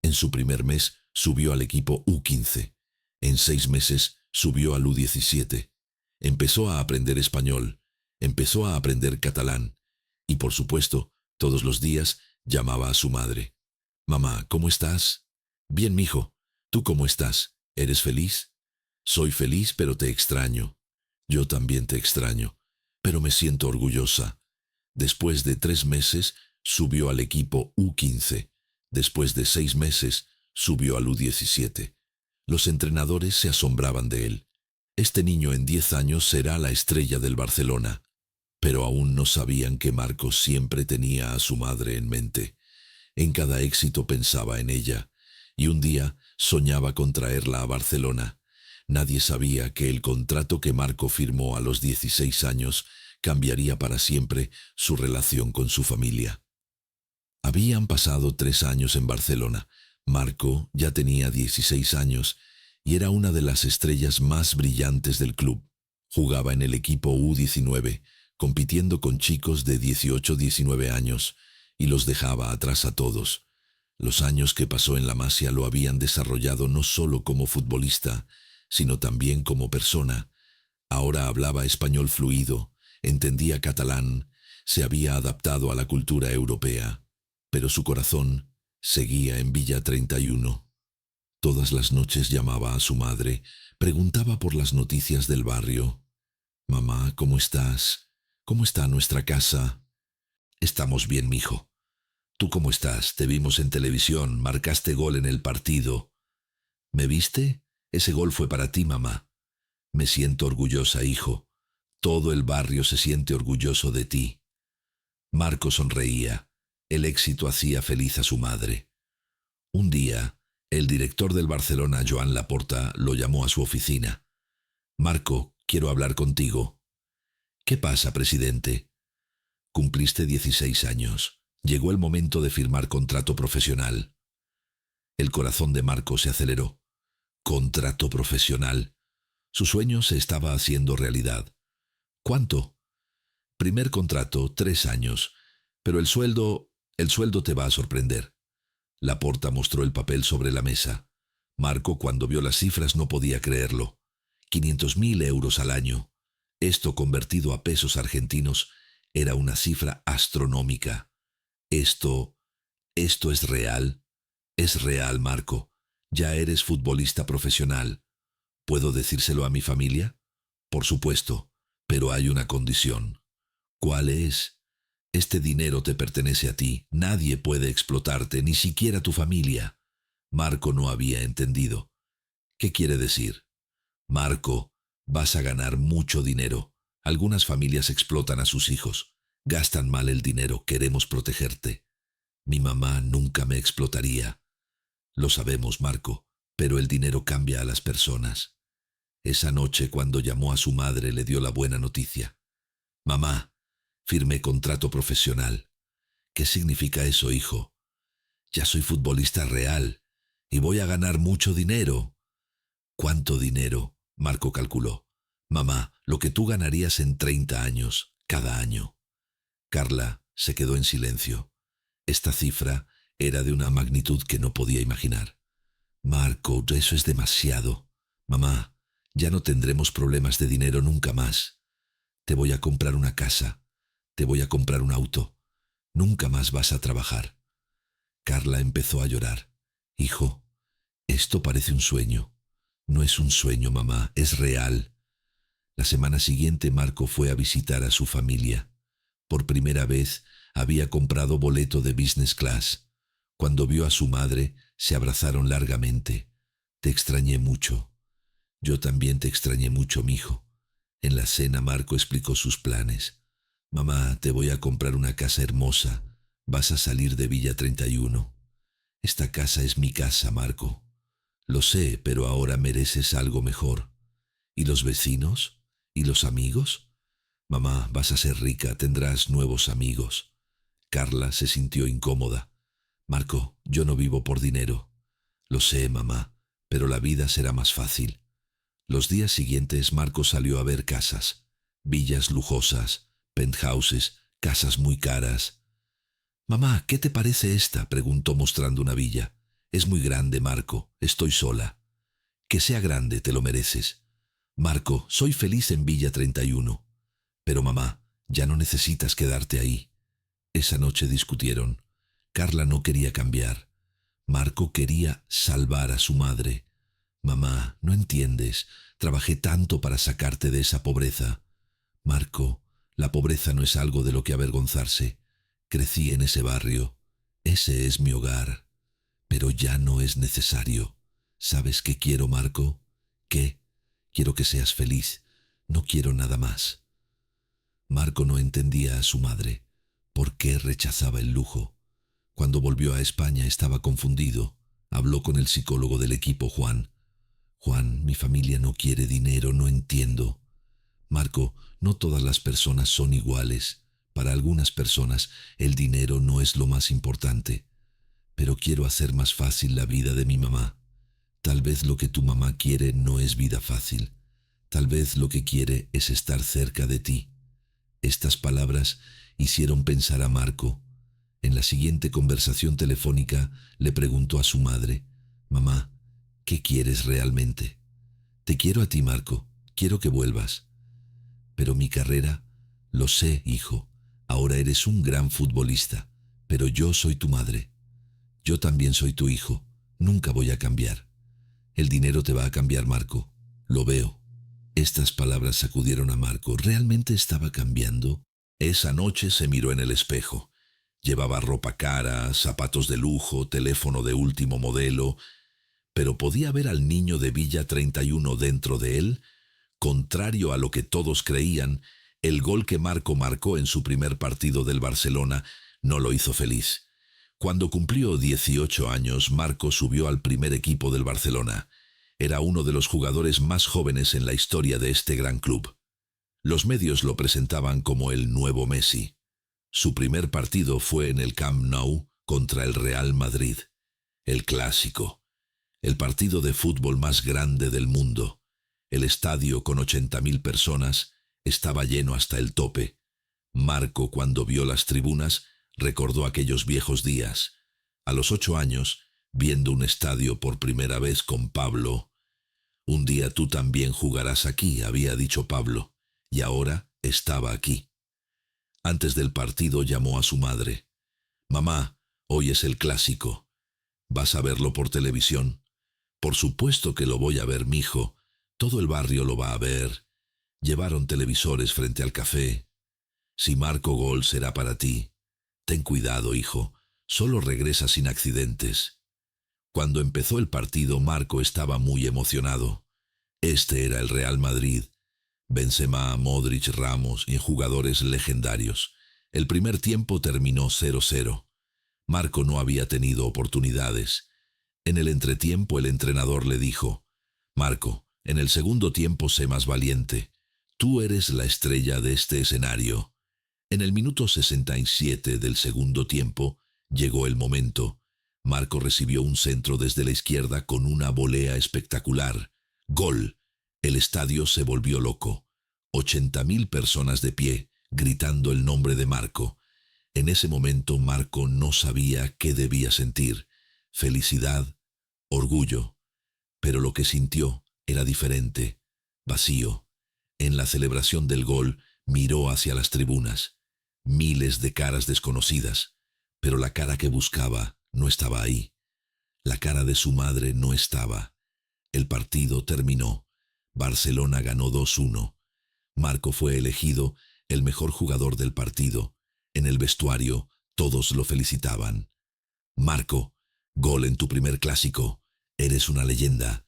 En su primer mes subió al equipo U15. En 6 meses subió al U17. Empezó a aprender español. Empezó a aprender catalán. Y por supuesto, todos los días llamaba a su madre. Mamá, ¿cómo estás? Bien, mijo. ¿Tú cómo estás? ¿Eres feliz? Soy feliz, pero te extraño. Yo también te extraño, pero me siento orgullosa. Después de 3 meses, subió al equipo U15. Después de 6 meses, subió al U17. Los entrenadores se asombraban de él. Este niño en 10 años será la estrella del Barcelona. Pero aún no sabían que Marcos siempre tenía a su madre en mente. En cada éxito pensaba en ella, y un día soñaba con traerla a Barcelona. Nadie sabía que el contrato que Marco firmó a los 16 años cambiaría para siempre su relación con su familia. Habían pasado 3 años en Barcelona. Marco ya tenía 16 años y era una de las estrellas más brillantes del club. Jugaba en el equipo U19, compitiendo con chicos de 18-19 años, y los dejaba atrás a todos. Los años que pasó en la Masia lo habían desarrollado no solo como futbolista, sino también como persona. Ahora hablaba español fluido, entendía catalán, se había adaptado a la cultura europea, pero su corazón seguía en Villa 31. Todas las noches llamaba a su madre, preguntaba por las noticias del barrio. Mamá, ¿cómo estás? ¿Cómo está nuestra casa? Estamos bien, mijo. ¿Tú cómo estás? Te vimos en televisión, marcaste gol en el partido. ¿Me viste? Ese gol fue para ti, mamá. Me siento orgullosa, hijo. Todo el barrio se siente orgulloso de ti. Marco sonreía. El éxito hacía feliz a su madre. Un día, el director del Barcelona, Joan Laporta, lo llamó a su oficina. Marco, quiero hablar contigo. ¿Qué pasa, presidente? Cumpliste 16 años. Llegó el momento de firmar contrato profesional. El corazón de Marco se aceleró. Contrato profesional. Su sueño se estaba haciendo realidad. ¿Cuánto? Primer contrato, 3 años. Pero el sueldo te va a sorprender. Laporta mostró el papel sobre la mesa. Marco, cuando vio las cifras, no podía creerlo. 500.000 euros al año. Esto, convertido a pesos argentinos, era una cifra astronómica. Esto es real. Es real, Marco. Ya eres futbolista profesional. ¿Puedo decírselo a mi familia? Por supuesto, pero hay una condición. ¿Cuál es? Este dinero te pertenece a ti. Nadie puede explotarte, ni siquiera tu familia. Marco no había entendido. ¿Qué quiere decir? Marco, vas a ganar mucho dinero. Algunas familias explotan a sus hijos. Gastan mal el dinero. Queremos protegerte. Mi mamá nunca me explotaría. Lo sabemos, Marco, pero el dinero cambia a las personas. Esa noche, cuando llamó a su madre, le dio la buena noticia. Mamá, firmé contrato profesional. ¿Qué significa eso, hijo? Ya soy futbolista real y voy a ganar mucho dinero. ¿Cuánto dinero? Marco calculó. Mamá, lo que tú ganarías en 30 años, cada año. Carla se quedó en silencio. Esta cifra era de una magnitud que no podía imaginar. Marco, eso es demasiado. Mamá, ya no tendremos problemas de dinero nunca más. Te voy a comprar una casa. Te voy a comprar un auto. Nunca más vas a trabajar. Carla empezó a llorar. Hijo, esto parece un sueño. No es un sueño, mamá, es real. La semana siguiente Marco fue a visitar a su familia. Por primera vez había comprado boleto de business class. Cuando vio a su madre, se abrazaron largamente. Te extrañé mucho. Yo también te extrañé mucho, mijo. En la cena Marco explicó sus planes. Mamá, te voy a comprar una casa hermosa. Vas a salir de Villa 31. Esta casa es mi casa, Marco. Lo sé, pero ahora mereces algo mejor. ¿Y los vecinos? ¿Y los amigos? Mamá, vas a ser rica, tendrás nuevos amigos. Carla se sintió incómoda. Marco, yo no vivo por dinero. Lo sé, mamá, pero la vida será más fácil. Los días siguientes Marco salió a ver casas, villas lujosas, penthouses, casas muy caras. Mamá, ¿qué te parece esta? Preguntó mostrando una villa. Es muy grande, Marco, estoy sola. Que sea grande, te lo mereces. Marco, soy feliz en Villa 31. Pero mamá, ya no necesitas quedarte ahí. Esa noche discutieron. Carla no quería cambiar. Marco quería salvar a su madre. Mamá, no entiendes. Trabajé tanto para sacarte de esa pobreza. Marco, la pobreza no es algo de lo que avergonzarse. Crecí en ese barrio. Ese es mi hogar. Pero ya no es necesario. ¿Sabes qué quiero, Marco? ¿Qué? Quiero que seas feliz. No quiero nada más. Marco no entendía a su madre. ¿Por qué rechazaba el lujo? Cuando volvió a España estaba confundido. Habló con el psicólogo del equipo, Juan. Juan, mi familia no quiere dinero, no entiendo. Marco, no todas las personas son iguales. Para algunas personas el dinero no es lo más importante. Pero quiero hacer más fácil la vida de mi mamá. Tal vez lo que tu mamá quiere no es vida fácil. Tal vez lo que quiere es estar cerca de ti. Estas palabras hicieron pensar a Marco. En la siguiente conversación telefónica le preguntó a su madre, «Mamá, ¿qué quieres realmente?» «Te quiero a ti, Marco. Quiero que vuelvas». «Pero mi carrera...» «Lo sé, hijo. Ahora eres un gran futbolista. Pero yo soy tu madre. Yo también soy tu hijo. Nunca voy a cambiar. El dinero te va a cambiar, Marco. Lo veo». Estas palabras sacudieron a Marco. ¿Realmente estaba cambiando? Esa noche se miró en el espejo. Llevaba ropa cara, zapatos de lujo, teléfono de último modelo, pero ¿podía ver al niño de Villa 31 dentro de él? Contrario a lo que todos creían, el gol que Marco marcó en su primer partido del Barcelona no lo hizo feliz. Cuando cumplió 18 años, Marco subió al primer equipo del Barcelona. Era uno de los jugadores más jóvenes en la historia de este gran club. Los medios lo presentaban como el nuevo Messi. Su primer partido fue en el Camp Nou contra el Real Madrid. El clásico. El partido de fútbol más grande del mundo. El estadio con 80.000 personas estaba lleno hasta el tope. Marco, cuando vio las tribunas, recordó aquellos viejos días. A los 8 años, viendo un estadio por primera vez con Pablo. «Un día tú también jugarás aquí», había dicho Pablo, y ahora estaba aquí. Antes del partido llamó a su madre. «Mamá, hoy es el clásico. ¿Vas a verlo por televisión?» «Por supuesto que lo voy a ver, mijo. Todo el barrio lo va a ver». Llevaron televisores frente al café. «Si marco gol será para ti. Ten cuidado, hijo. Solo regresa sin accidentes». Cuando empezó el partido, Marco estaba muy emocionado. Este era el Real Madrid. Benzema, Modric, Ramos y jugadores legendarios. El primer tiempo terminó 0-0. Marco no había tenido oportunidades. En el entretiempo el entrenador le dijo, «Marco, en el segundo tiempo sé más valiente. Tú eres la estrella de este escenario». En el minuto 67 del segundo tiempo llegó el momento. Marco recibió un centro desde la izquierda con una volea espectacular. Gol. El estadio se volvió loco. 80.000 personas de pie, gritando el nombre de Marco. En ese momento Marco no sabía qué debía sentir. Felicidad, orgullo. Pero lo que sintió era diferente. Vacío. En la celebración del gol miró hacia las tribunas. Miles de caras desconocidas. Pero la cara que buscaba no estaba ahí. La cara de su madre no estaba. El partido terminó. Barcelona ganó 2-1. Marco fue elegido el mejor jugador del partido. En el vestuario todos lo felicitaban. Marco, gol en tu primer clásico. Eres una leyenda.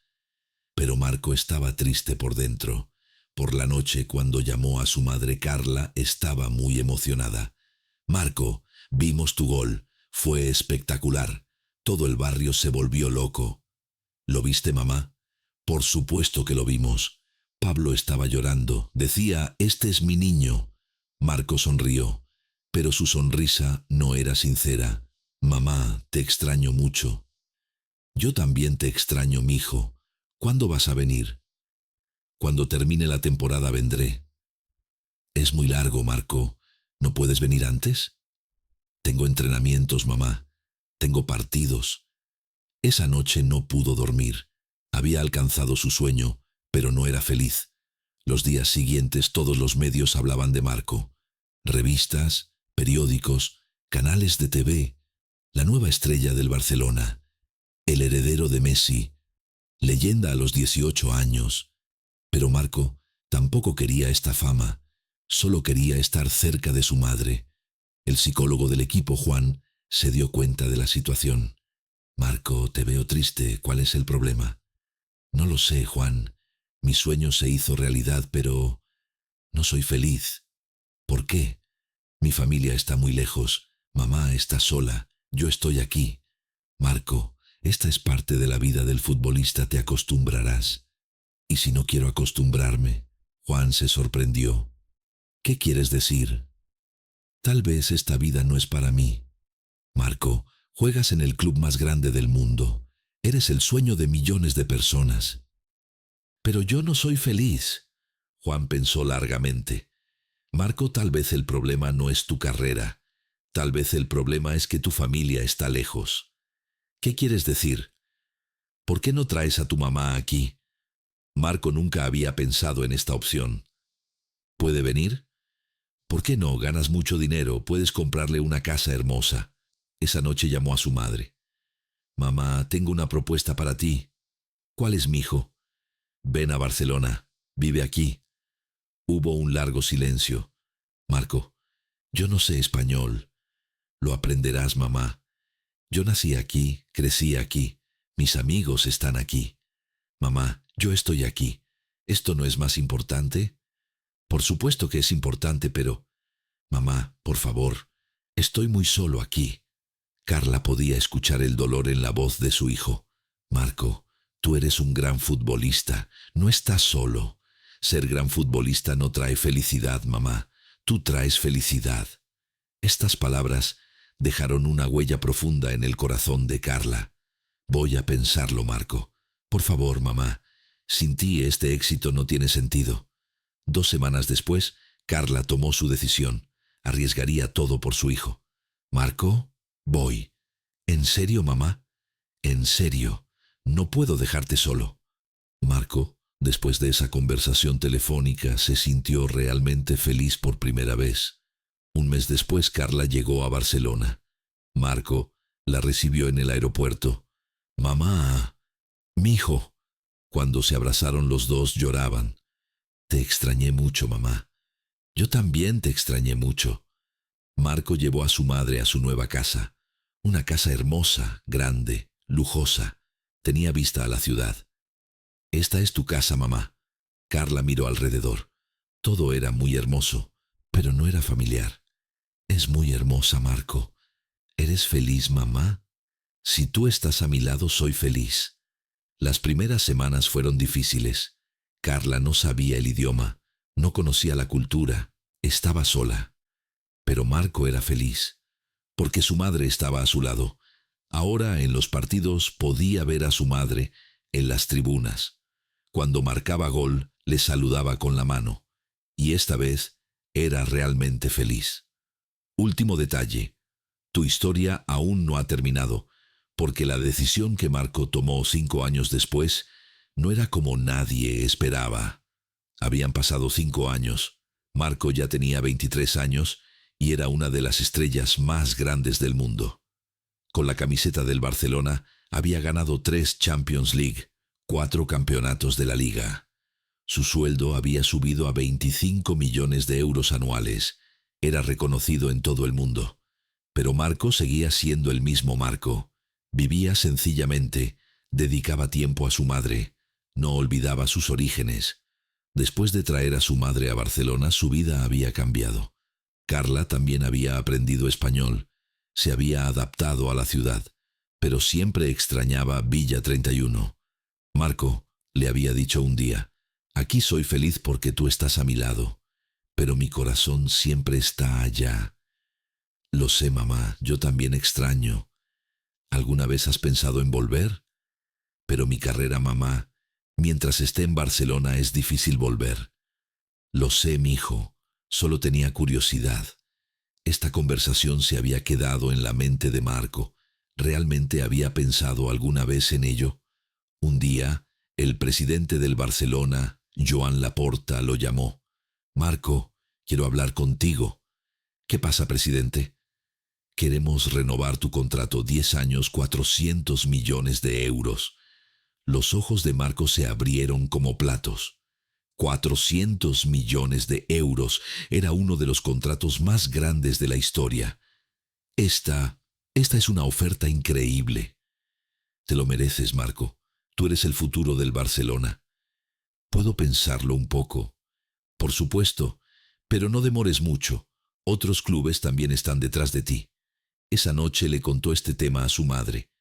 Pero Marco estaba triste por dentro. Por la noche, cuando llamó a su madre Carla, estaba muy emocionada. Marco, vimos tu gol. Fue espectacular. Todo el barrio se volvió loco. ¿Lo viste, mamá? Por supuesto que lo vimos. Pablo estaba llorando. Decía, este es mi niño. Marco sonrió, pero su sonrisa no era sincera. Mamá, te extraño mucho. Yo también te extraño, mijo. ¿Cuándo vas a venir? Cuando termine la temporada vendré. Es muy largo, Marco. ¿No puedes venir antes? Tengo entrenamientos, mamá. Tengo partidos. Esa noche no pudo dormir. Había alcanzado su sueño, pero no era feliz. Los días siguientes todos los medios hablaban de Marco. Revistas, periódicos, canales de TV. La nueva estrella del Barcelona. El heredero de Messi. Leyenda a los 18 años. Pero Marco tampoco quería esta fama. Solo quería estar cerca de su madre. El psicólogo del equipo, Juan, se dio cuenta de la situación. Marco, te veo triste. ¿Cuál es el problema? No lo sé, Juan. Mi sueño se hizo realidad, pero no soy feliz. ¿Por qué? Mi familia está muy lejos. Mamá está sola. Yo estoy aquí. Marco, esta es parte de la vida del futbolista. Te acostumbrarás. ¿Y si no quiero acostumbrarme? Juan se sorprendió. ¿Qué quieres decir? Tal vez esta vida no es para mí. Marco, juegas en el club más grande del mundo. Eres el sueño de millones de personas. Pero yo no soy feliz. Juan pensó largamente. Marco, tal vez el problema no es tu carrera. Tal vez el problema es que tu familia está lejos. ¿Qué quieres decir? ¿Por qué no traes a tu mamá aquí? Marco nunca había pensado en esta opción. ¿Puede venir? ¿Por qué no? Ganas mucho dinero, puedes comprarle una casa hermosa. Esa noche llamó a su madre. Mamá, tengo una propuesta para ti. ¿Cuál es, mijo? Ven a Barcelona, vive aquí. Hubo un largo silencio. Marco, yo no sé español. Lo aprenderás, mamá. Yo nací aquí, crecí aquí. Mis amigos están aquí. Mamá, yo estoy aquí. ¿Esto no es más importante? Por supuesto que es importante, pero... Mamá, por favor, estoy muy solo aquí. Carla podía escuchar el dolor en la voz de su hijo. Marco, tú eres un gran futbolista. No estás solo. Ser gran futbolista no trae felicidad, mamá. Tú traes felicidad. Estas palabras dejaron una huella profunda en el corazón de Carla. Voy a pensarlo, Marco. Por favor, mamá. Sin ti este éxito no tiene sentido. 2 semanas después, Carla tomó su decisión. Arriesgaría todo por su hijo. Marco, voy. ¿En serio, mamá? En serio. No puedo dejarte solo. Marco, después de esa conversación telefónica, se sintió realmente feliz por primera vez. Un mes después, Carla llegó a Barcelona. Marco la recibió en el aeropuerto. Mamá, mi hijo. Cuando se abrazaron los dos lloraban. Te extrañé mucho, mamá. Yo también te extrañé mucho. Marco llevó a su madre a su nueva casa. Una casa hermosa, grande, lujosa. Tenía vista a la ciudad. Esta es tu casa, mamá. Carla miró alrededor. Todo era muy hermoso, pero no era familiar. Es muy hermosa, Marco. ¿Eres feliz, mamá? Si tú estás a mi lado, soy feliz. Las primeras semanas fueron difíciles. Carla no sabía el idioma, no conocía la cultura, estaba sola. Pero Marco era feliz, porque su madre estaba a su lado. Ahora, en los partidos, podía ver a su madre en las tribunas. Cuando marcaba gol, le saludaba con la mano. Y esta vez era realmente feliz. Último detalle. Tu historia aún no ha terminado, porque la decisión que Marco tomó 5 años después no era como nadie esperaba. Habían pasado 5 años. Marco ya tenía 23 años y era una de las estrellas más grandes del mundo. Con la camiseta del Barcelona había ganado 3 Champions League, 4 campeonatos de la Liga. Su sueldo había subido a 25 millones de euros anuales. Era reconocido en todo el mundo. Pero Marco seguía siendo el mismo Marco. Vivía sencillamente, dedicaba tiempo a su madre, no olvidaba sus orígenes. Después de traer a su madre a Barcelona, su vida había cambiado. Carla también había aprendido español, se había adaptado a la ciudad, pero siempre extrañaba Villa 31. Marco le había dicho un día: «Aquí soy feliz porque tú estás a mi lado, pero mi corazón siempre está allá». «Lo sé, mamá, yo también extraño. ¿Alguna vez has pensado en volver?» «Pero mi carrera, mamá, mientras esté en Barcelona es difícil volver». «Lo sé, mijo, solo tenía curiosidad». Esta conversación se había quedado en la mente de Marco. ¿Realmente había pensado alguna vez en ello? Un día, el presidente del Barcelona, Joan Laporta, lo llamó. «Marco, quiero hablar contigo». «¿Qué pasa, presidente?» «Queremos renovar tu contrato, 10 años, 400 millones de euros». Los ojos de Marco se abrieron como platos. 400 millones de euros era uno de los contratos más grandes de la historia. Esta es una oferta increíble. Te lo mereces, Marco. Tú eres el futuro del Barcelona. Puedo pensarlo un poco. Por supuesto, pero no demores mucho. Otros clubes también están detrás de ti. Esa noche le contó este tema a su madre.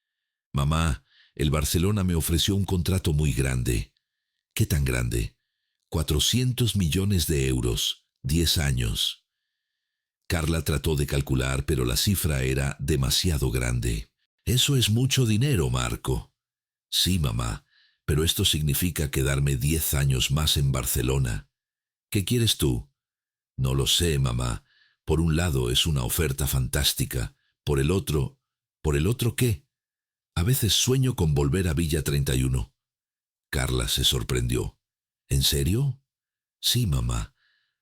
«Mamá, el Barcelona me ofreció un contrato muy grande». «¿Qué tan grande?» 400 millones de euros, 10 años. Carla trató de calcular, pero la cifra era demasiado grande. «Eso es mucho dinero, Marco». «Sí, mamá, pero esto significa quedarme 10 años más en Barcelona». «¿Qué quieres tú?» «No lo sé, mamá. Por un lado es una oferta fantástica. ¿Por el otro qué?» «A veces sueño con volver a Villa 31». Carla se sorprendió. «¿En serio?» «Sí, mamá.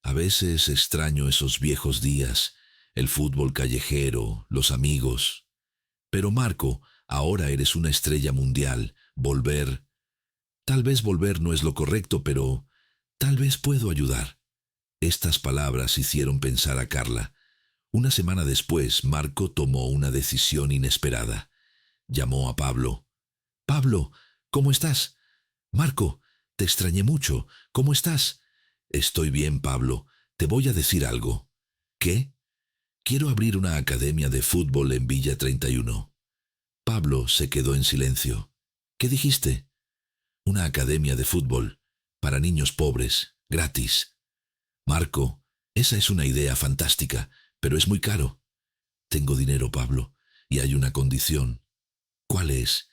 A veces extraño esos viejos días, el fútbol callejero, los amigos». «Pero Marco, ahora eres una estrella mundial. Volver...» «Tal vez volver no es lo correcto, pero tal vez puedo ayudar». Estas palabras hicieron pensar a Carla. Una semana después, Marco tomó una decisión inesperada. Llamó a Pablo. «Pablo, ¿cómo estás?» «Marco, te extrañé mucho. ¿Cómo estás?» «Estoy bien, Pablo. Te voy a decir algo». «¿Qué?» «Quiero abrir una academia de fútbol en Villa 31». Pablo se quedó en silencio. «¿Qué dijiste?» «Una academia de fútbol, para niños pobres, gratis». «Marco, esa es una idea fantástica, pero es muy caro». «Tengo dinero, Pablo, y hay una condición». «¿Cuál es?»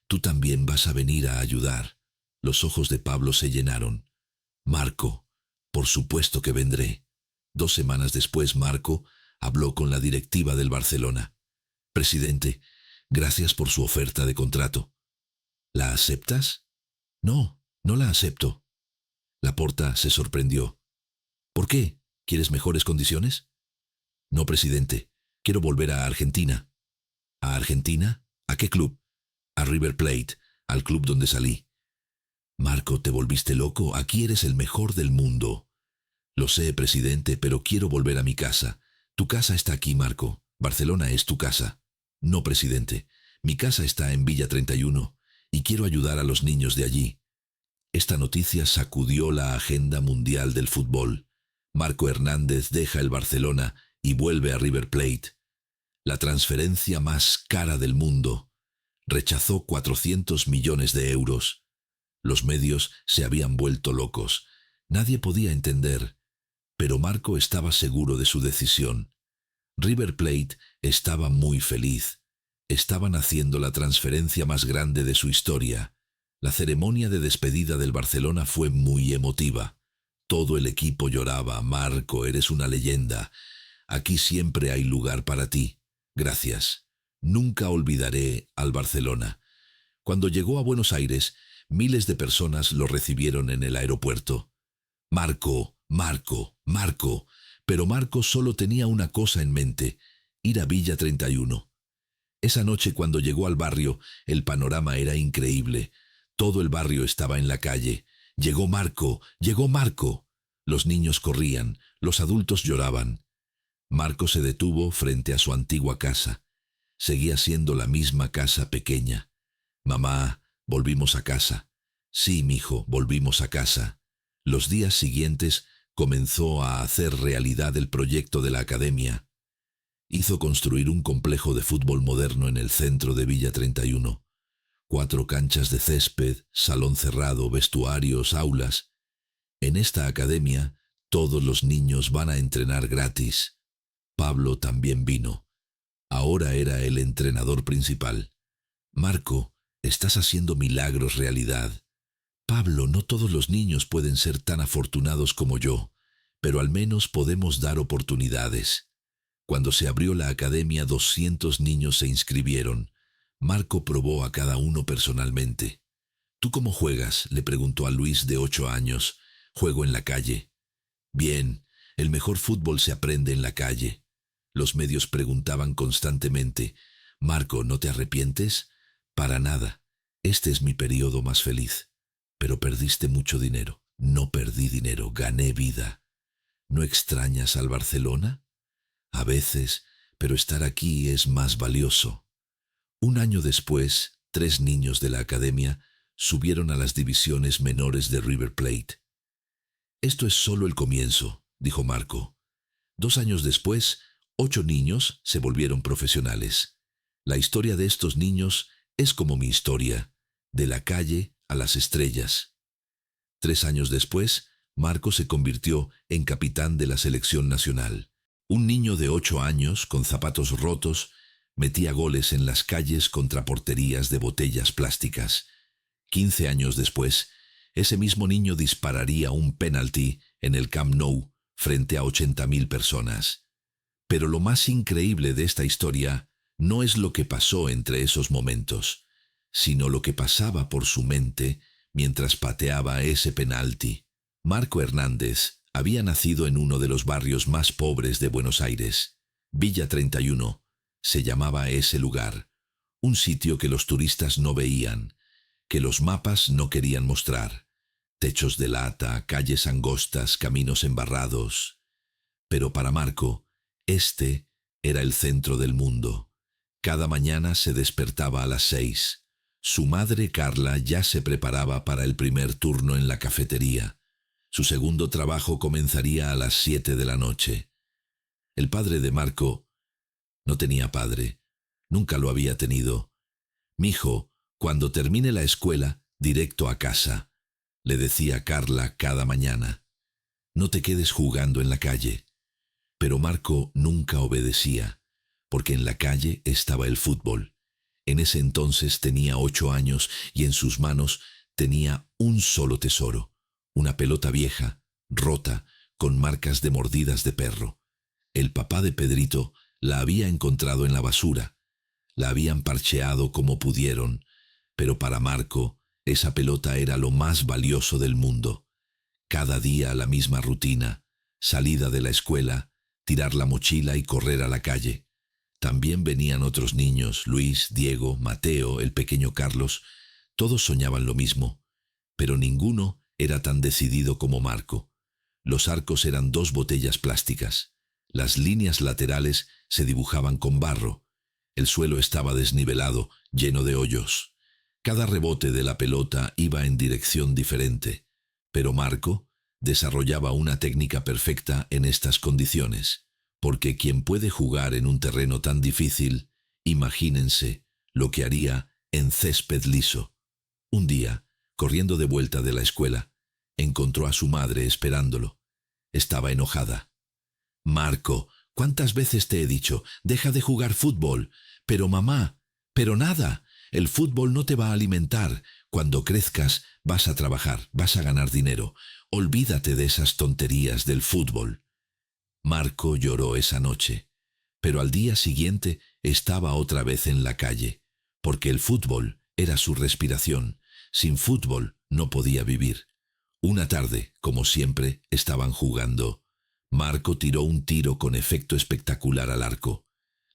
«Tú también vas a venir a ayudar». Los ojos de Pablo se llenaron. «Marco, por supuesto que vendré». 2 semanas después, Marco habló con la directiva del Barcelona. «Presidente, gracias por su oferta de contrato». «¿La aceptas?» «No, no la acepto». Laporta se sorprendió. «¿Por qué? ¿Quieres mejores condiciones?» «No, presidente. Quiero volver a Argentina». «¿A Argentina? ¿A qué club?» «A River Plate, al club donde salí». «Marco, te volviste loco. Aquí eres el mejor del mundo». «Lo sé, presidente, pero quiero volver a mi casa». «Tu casa está aquí, Marco. Barcelona es tu casa». «No, presidente. Mi casa está en Villa 31 y quiero ayudar a los niños de allí». Esta noticia sacudió la agenda mundial del fútbol. Marco Hernández deja el Barcelona y vuelve a River Plate. La transferencia más cara del mundo. Rechazó 400 millones de euros. Los medios se habían vuelto locos. Nadie podía entender. Pero Marco estaba seguro de su decisión. River Plate estaba muy feliz. Estaban haciendo la transferencia más grande de su historia. La ceremonia de despedida del Barcelona fue muy emotiva. Todo el equipo lloraba. Marco, eres una leyenda. Aquí siempre hay lugar para ti. Gracias. Nunca olvidaré al Barcelona. Cuando llegó a Buenos Aires, miles de personas lo recibieron en el aeropuerto. Marco, Marco, Marco. Pero Marco solo tenía una cosa en mente: ir a Villa 31. Esa noche, cuando llegó al barrio, el panorama era increíble. Todo el barrio estaba en la calle. Llegó Marco, llegó Marco. Los niños corrían, los adultos lloraban. Marco se detuvo frente a su antigua casa. Seguía siendo la misma casa pequeña. Mamá, volvimos a casa. Sí, mijo, volvimos a casa. Los días siguientes comenzó a hacer realidad el proyecto de la academia. Hizo construir un complejo de fútbol moderno en el centro de Villa 31. 4 canchas de césped, salón cerrado, vestuarios, aulas. En esta academia, todos los niños van a entrenar gratis. Pablo también vino. Ahora era el entrenador principal. Marco, estás haciendo milagros realidad. Pablo, no todos los niños pueden ser tan afortunados como yo, pero al menos podemos dar oportunidades. Cuando se abrió la academia, 200 niños se inscribieron. Marco probó a cada uno personalmente. ¿Tú cómo juegas?, le preguntó a Luis, de 8 años. Juego en la calle. Bien, el mejor fútbol se aprende en la calle. Los medios preguntaban constantemente: Marco, ¿no te arrepientes? Para nada. Este es mi periodo más feliz. Pero perdiste mucho dinero. No perdí dinero, gané vida. ¿No extrañas al Barcelona? A veces, pero estar aquí es más valioso. Un año después, 3 niños de la academia subieron a las divisiones menores de River Plate. Esto es solo el comienzo, dijo Marco. 2 años después, 8 niños se volvieron profesionales. La historia de estos niños es como mi historia, de la calle a las estrellas. 3 años después, Marco se convirtió en capitán de la selección nacional. Un niño de 8 años, con zapatos rotos, metía goles en las calles contra porterías de botellas plásticas. 15 años después, ese mismo niño dispararía un penalti en el Camp Nou frente a 80.000 personas. Pero lo más increíble de esta historia no es lo que pasó entre esos momentos, sino lo que pasaba por su mente mientras pateaba ese penalti. Marco Hernández había nacido en uno de los barrios más pobres de Buenos Aires. Villa 31 se llamaba ese lugar, un sitio que los turistas no veían, que los mapas no querían mostrar. Techos de lata, calles angostas, caminos embarrados. Pero para Marco, este era el centro del mundo. Cada mañana se despertaba a las 6. Su madre, Carla, ya se preparaba para el primer turno en la cafetería. Su segundo trabajo comenzaría a las 7 de la noche. El padre de Marco no tenía padre. Nunca lo había tenido. «Mijo, cuando termine la escuela, directo a casa», le decía Carla cada mañana. «No te quedes jugando en la calle». Pero Marco nunca obedecía, porque en la calle estaba el fútbol. En ese entonces tenía 8 años y en sus manos tenía un solo tesoro: una pelota vieja, rota, con marcas de mordidas de perro. El papá de Pedrito la había encontrado en la basura. La habían parcheado como pudieron, pero para Marco esa pelota era lo más valioso del mundo. Cada día la misma rutina: salida de la escuela, tirar la mochila y correr a la calle. También venían otros niños: Luis, Diego, Mateo, el pequeño Carlos. Todos soñaban lo mismo, pero ninguno era tan decidido como Marco. Los arcos eran 2 botellas plásticas. Las líneas laterales se dibujaban con barro. El suelo estaba desnivelado, lleno de hoyos. Cada rebote de la pelota iba en dirección diferente, pero Marco desarrollaba una técnica perfecta en estas condiciones, porque quien puede jugar en un terreno tan difícil, imagínense lo que haría en césped liso. Un día, corriendo de vuelta de la escuela, encontró a su madre esperándolo. Estaba enojada. «Marco, ¿cuántas veces te he dicho, deja de jugar fútbol? Pero mamá, pero nada, el fútbol no te va a alimentar. Cuando crezcas, vas a trabajar, vas a ganar dinero. Olvídate de esas tonterías del fútbol. Marco lloró esa noche, pero al día siguiente estaba otra vez en la calle, porque el fútbol era su respiración. Sin fútbol no podía vivir. Una tarde, como siempre, estaban jugando. Marco tiró un tiro con efecto espectacular al arco.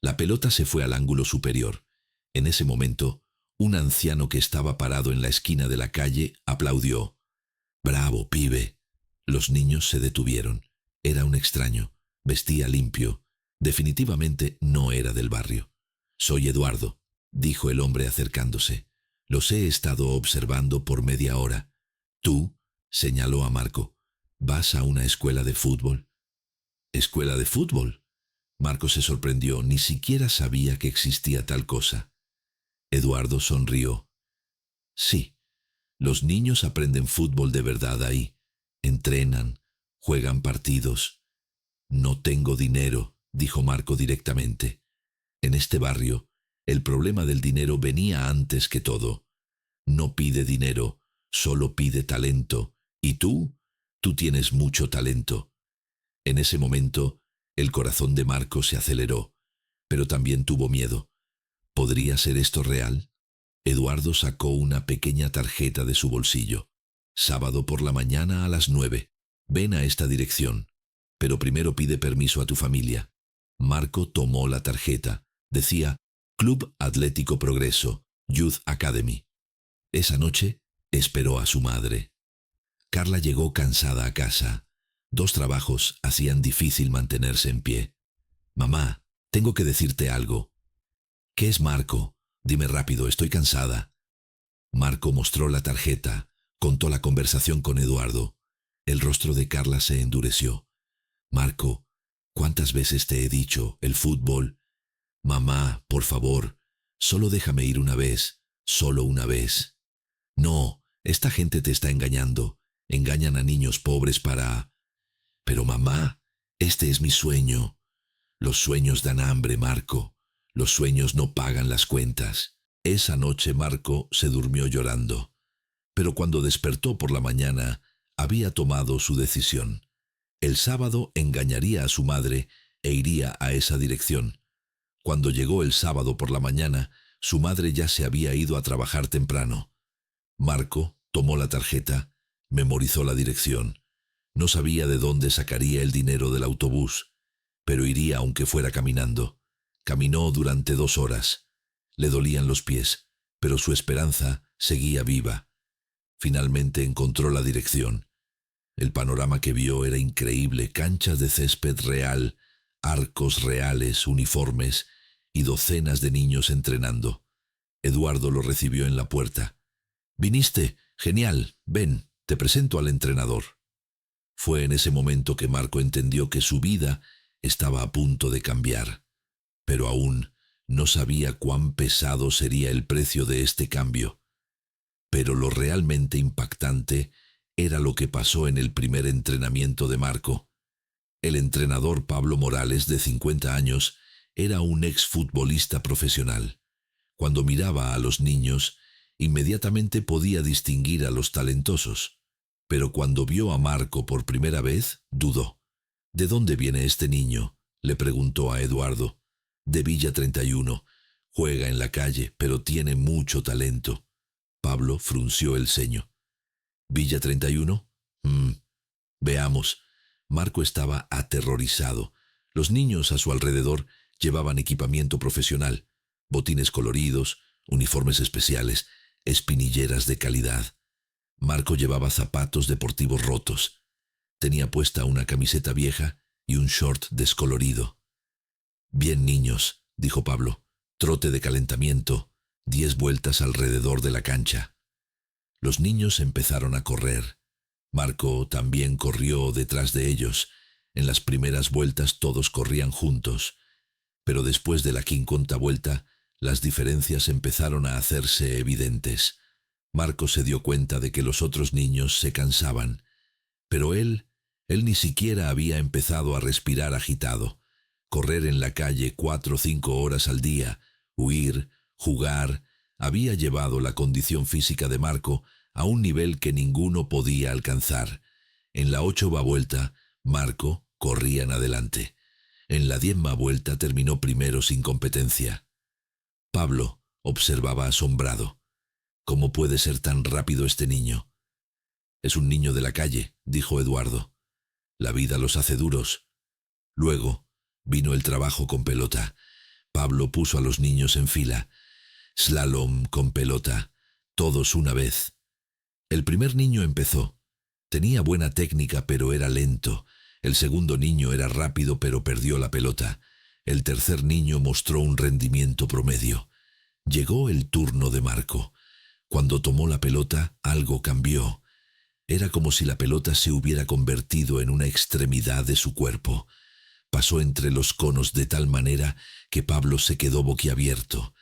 La pelota se fue al ángulo superior. En ese momento, un anciano que estaba parado en la esquina de la calle aplaudió. «¡Bravo, pibe!». Los niños se detuvieron. Era un extraño. Vestía limpio. Definitivamente no era del barrio. «Soy Eduardo», dijo el hombre acercándose. «Los he estado observando por media hora. Tú», señaló a Marco, «¿vas a una escuela de fútbol?» «¿Escuela de fútbol?». Marco se sorprendió. Ni siquiera sabía que existía tal cosa. Eduardo sonrió. «Sí, los niños aprenden fútbol de verdad ahí. Entrenan, juegan partidos». «No tengo dinero», dijo Marco directamente. En este barrio, el problema del dinero venía antes que todo. No pide dinero, solo pide talento. ¿Y tú? Tú tienes mucho talento. En ese momento, el corazón de Marco se aceleró, pero también tuvo miedo. ¿Podría ser esto real? Eduardo sacó una pequeña tarjeta de su bolsillo. «Sábado por la mañana a las 9. Ven a esta dirección. Pero primero pide permiso a tu familia». Marco tomó la tarjeta. Decía Club Atlético Progreso, Youth Academy. Esa noche esperó a su madre. Carla llegó cansada a casa. 2 trabajos hacían difícil mantenerse en pie. «Mamá, tengo que decirte algo». «¿Qué es, Marco? Dime rápido, estoy cansada». Marco mostró la tarjeta, contó la conversación con Eduardo. El rostro de Carla se endureció. «Marco, ¿cuántas veces te he dicho, el fútbol?» «Mamá, por favor, solo déjame ir una vez, solo una vez». «No, esta gente te está engañando. Engañan a niños pobres para...». «Pero mamá, este es mi sueño». «Los sueños dan hambre, Marco. Los sueños no pagan las cuentas». Esa noche Marco se durmió llorando. Pero cuando despertó por la mañana, había tomado su decisión. El sábado engañaría a su madre e iría a esa dirección. Cuando llegó el sábado por la mañana, su madre ya se había ido a trabajar temprano. Marco tomó la tarjeta, memorizó la dirección. No sabía de dónde sacaría el dinero del autobús, pero iría aunque fuera caminando. Caminó durante 2 horas. Le dolían los pies, pero su esperanza seguía viva. Finalmente encontró la dirección. El panorama que vio era increíble: canchas de césped real, arcos reales, uniformes y docenas de niños entrenando. Eduardo lo recibió en la puerta. «¿Viniste? Genial. Ven, te presento al entrenador». Fue en ese momento que Marco entendió que su vida estaba a punto de cambiar. Pero aún no sabía cuán pesado sería el precio de este cambio. Pero lo realmente impactante era lo que pasó en el primer entrenamiento de Marco. El entrenador Pablo Morales, de 50 años, era un exfutbolista profesional. Cuando miraba a los niños, inmediatamente podía distinguir a los talentosos. Pero cuando vio a Marco por primera vez, dudó. «¿De dónde viene este niño?», le preguntó a Eduardo. «De Villa 31. Juega en la calle, pero tiene mucho talento». Pablo frunció el ceño. «¿Villa 31? Veamos». Marco estaba aterrorizado. Los niños a su alrededor llevaban equipamiento profesional: botines coloridos, uniformes especiales, espinilleras de calidad. Marco llevaba zapatos deportivos rotos. Tenía puesta una camiseta vieja y un short descolorido. «Bien, niños», dijo Pablo. «Trote de calentamiento, 10 vueltas alrededor de la cancha». Los niños empezaron a correr. Marco también corrió detrás de ellos. En las primeras vueltas todos corrían juntos, pero después de la 5ª vuelta, las diferencias empezaron a hacerse evidentes. Marco se dio cuenta de que los otros niños se cansaban, pero él ni siquiera había empezado a respirar agitado. Correr en la calle 4 o 5 horas al día, huir, jugar, había llevado la condición física de Marco a un nivel que ninguno podía alcanzar. En la 8ª vuelta, Marco corría en adelante. En la 10ª vuelta terminó primero sin competencia. Pablo observaba asombrado. ¿Cómo puede ser tan rápido este niño? Es un niño de la calle, dijo Eduardo. La vida los hace duros. Luego vino el trabajo con pelota. Pablo puso a los niños en fila. Slalom con pelota, todos una vez. El primer niño empezó. Tenía buena técnica, pero era lento. El segundo niño era rápido, pero perdió la pelota. El tercer niño mostró un rendimiento promedio. Llegó el turno de Marco. Cuando tomó la pelota, algo cambió. Era como si la pelota se hubiera convertido en una extremidad de su cuerpo. Pasó entre los conos de tal manera que Pablo se quedó boquiabierto.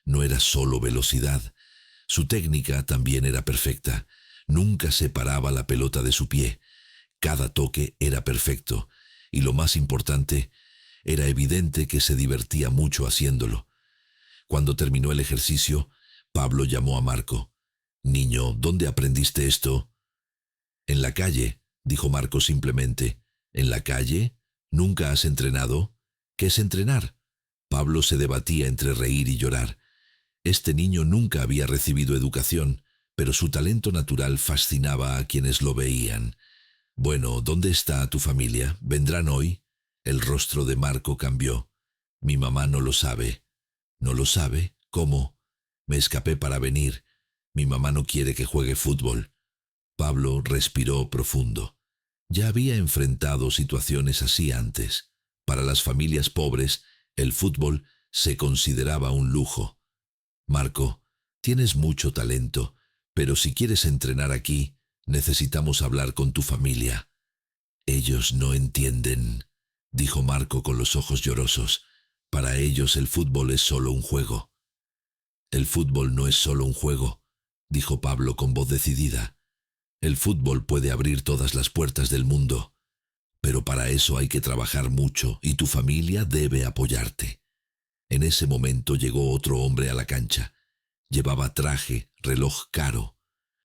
No era solo velocidad. Su técnica también era perfecta. Nunca separaba la pelota de su pie. Cada toque era perfecto. Y lo más importante, era evidente que se divertía mucho haciéndolo. Cuando terminó el ejercicio, Pablo llamó a Marco. «Niño, ¿dónde aprendiste esto?» «En la calle», dijo Marco simplemente. «¿En la calle? ¿Nunca has entrenado?» «¿Qué es entrenar?» Pablo se debatía entre reír y llorar. Este niño nunca había recibido educación, pero su talento natural fascinaba a quienes lo veían. «Bueno, ¿dónde está tu familia? ¿Vendrán hoy?» El rostro de Marco cambió. «Mi mamá no lo sabe». «¿No lo sabe? ¿Cómo?» «Me escapé para venir. Mi mamá no quiere que juegue fútbol». Pablo respiró profundo. Ya había enfrentado situaciones así antes. Para las familias pobres, el fútbol se consideraba un lujo. «Marco, tienes mucho talento, pero si quieres entrenar aquí, necesitamos hablar con tu familia». «Ellos no entienden», dijo Marco con los ojos llorosos. «Para ellos el fútbol es solo un juego». «El fútbol no es solo un juego», dijo Pablo con voz decidida. «El fútbol puede abrir todas las puertas del mundo, pero para eso hay que trabajar mucho y tu familia debe apoyarte». En ese momento llegó otro hombre a la cancha. Llevaba traje, reloj caro,